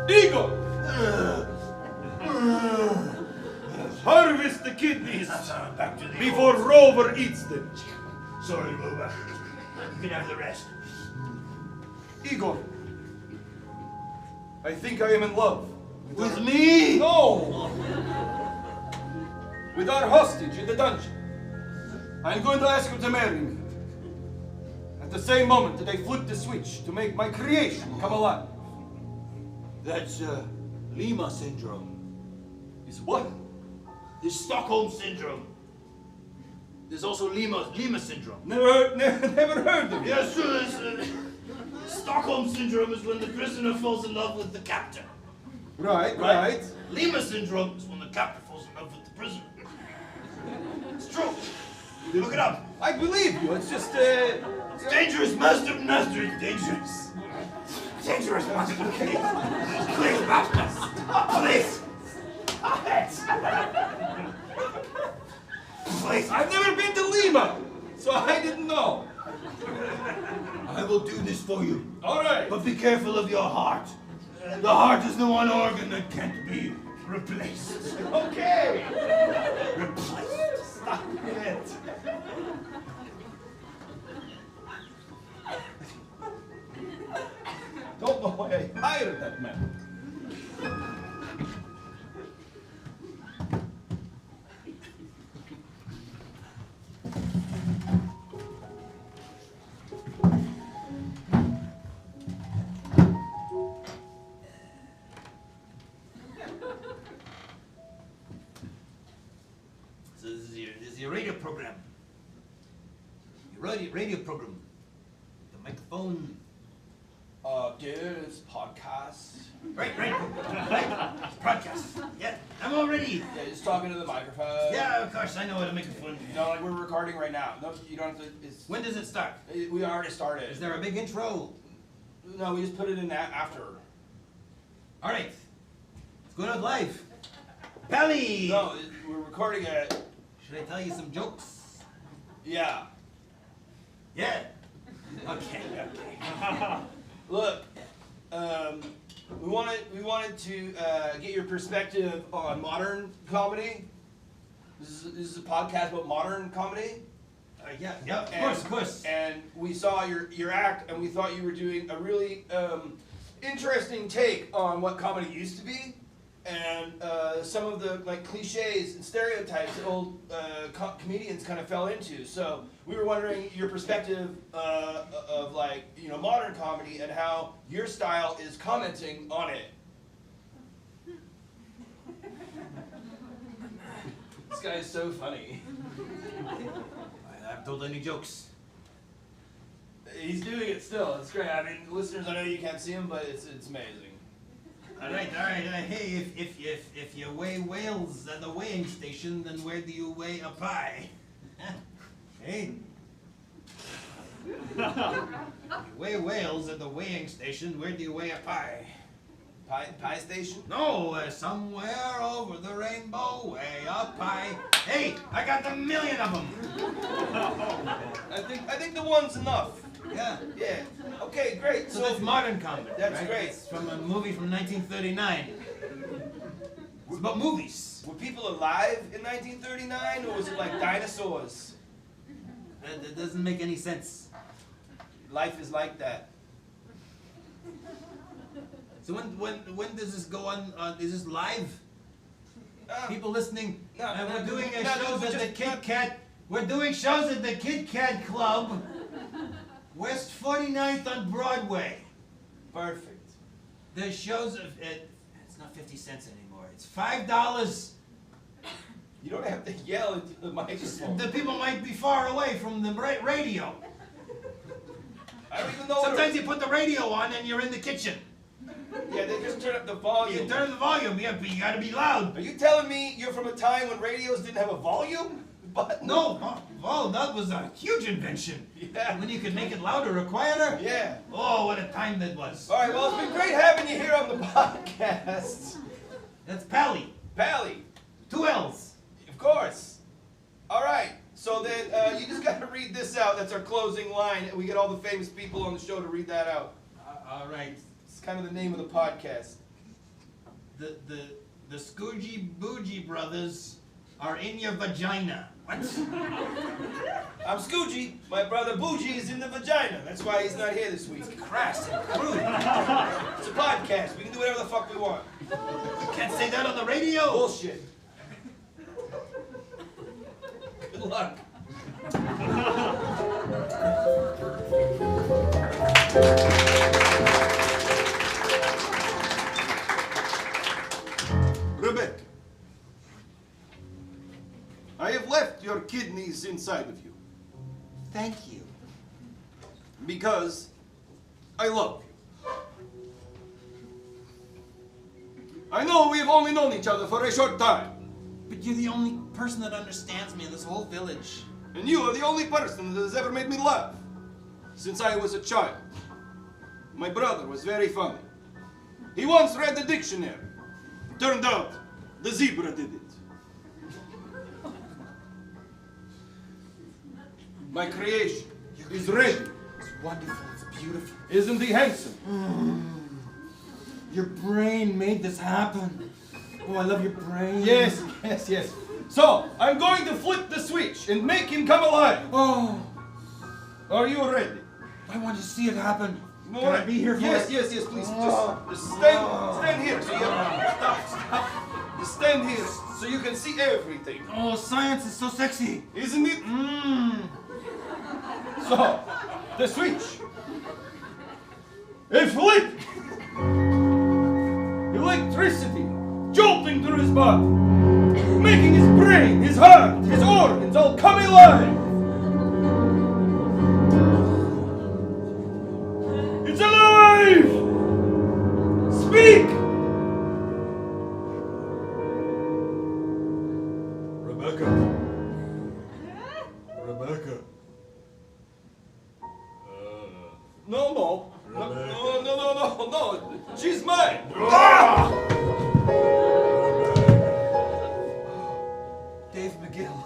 Igor! Harvest the kidneys before Rover eats them. Sorry, Rover. You can have the rest. Igor, I think I am in love. With me? No! With our hostage in the dungeon. I'm going to ask you to marry me. At the same moment that I flip the switch to make my creation come alive. That's Lima syndrome. Is what? There's Stockholm syndrome. There's also Lima syndrome. Never heard of it. Yes, sure. There's, Stockholm syndrome is when the prisoner falls in love with the captor. Right. Lima syndrome is when the captor falls in love with the prisoner. It's true. Look it up. I believe you. It's just It's dangerous, master. It's dangerous. Dangerous, master. Please, master. Please. Stop it. Please. I've never been to Lima, so I didn't know. I will do this for you. All right. But be careful of your heart. The heart is the one organ that can't be replaced. Okay. Replaced. Stop it. Don't know why I hired that man. radio program. The microphone. Dude, it's podcast. Right. Podcast. Yeah, I'm all ready. Yeah, just talking to the microphone. Yeah, of course, I know what a microphone is. No, like we're recording right now. No, you don't have to. It's, When does it start? we already started. Is there a big intro? No, we just put it in that after. All right. It's going out live. Pally! No, we're recording it. Should I tell you some jokes? Yeah. Yeah. Okay. Look, we wanted to get your perspective on modern comedy. This is a podcast about modern comedy. Yeah, of course. And we saw your act, and we thought you were doing a really interesting take on what comedy used to be, and some of the like cliches and stereotypes that old comedians kind of fell into. So we were wondering your perspective of like modern comedy and how your style is commenting on it. This guy is so funny. I haven't told any jokes. He's doing it still. It's great. I mean, listeners, I know you can't see him, but it's amazing. All right. Hey, if you weigh whales at the weighing station, then where do you weigh a pie? Hey. You weigh whales at the weighing station. Where do you weigh a pie? Pie station? No, somewhere over the rainbow, way up high. Hey, I got a million of them. I think the one's enough. Yeah. Yeah. Okay, great. So that's modern comedy. That's right? great. It's from a movie from 1939. It's about movies. Were people alive in 1939, or was it like dinosaurs? That doesn't make any sense. Life is like that. So when does this go on? Is this live? People listening? We're doing shows at the Kit Kat. We're doing shows at the Kit Kat Club, West 49th on Broadway. Perfect. There's shows of it. It's not 50 cents anymore. It's $5. You don't have to yell into the microphone. The people might be far away from the radio. I don't even know. Sometimes you put the radio on and you're in the kitchen. Yeah, they just turn up the volume. You turn the volume. Yeah, but you gotta be loud. Are you telling me you're from a time when radios didn't have a volume button? No. Oh, that was a huge invention. Yeah. When you could make it louder or quieter. Yeah. Oh, what a time that was. All right. Well, it's been great having you here on the podcast. That's Pally. Pally. 2 L's. Of course. All right. So then you just got to read this out. That's our closing line. We get all the famous people on the show to read that out. All right. It's kind of the name of the podcast. The Scoogy Boogie brothers are in your vagina. What? I'm Scoogy. My brother Bougie is in the vagina. That's why he's not here this week. Crass and crude. It's a podcast. We can do whatever the fuck we want. You can't say that on the radio. Bullshit. Good luck. Rebecca, I have left your kidneys inside of you Thank you. because I love you. I know we've only known each other for a short time, But you're the only person that understands me in this whole village. and you are the only person that has ever made me laugh since I was a child. My brother was very funny. He once read the dictionary. Turned out the zebra did it. My creation is ready. It's wonderful. It's beautiful. Isn't he handsome? Your brain made this happen. Oh, I love your brain. Yes. So, I'm going to flip the switch and make him come alive. Oh, Are you ready? I want to see it happen. No, Can I be here for yes, it? Yes, please. Just stand here. So you stop. Just stand here so you can see everything. Oh, science is so sexy. Isn't it? So, the switch. A flip. Electricity jolting through his body, making his brain, his heart, his organs all come alive. No. She's mine. Dave McGill.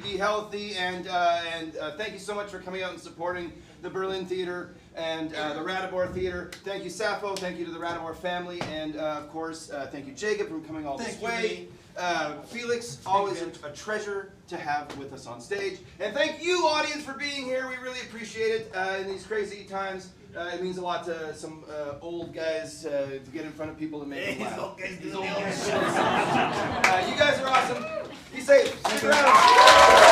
Be healthy, and thank you so much for coming out and supporting the Berlin Theater and the Ratibor Theater. Thank you, Sappho. Thank you to the Ratibor family, and of course, thank you, Jacob, for coming all this way. Felix, always a treasure to have with us on stage. And thank you, audience, for being here. We really appreciate it in these crazy times. It means a lot to some old guys to get in front of people and make them laugh. You guys are awesome. Be safe. Stick around.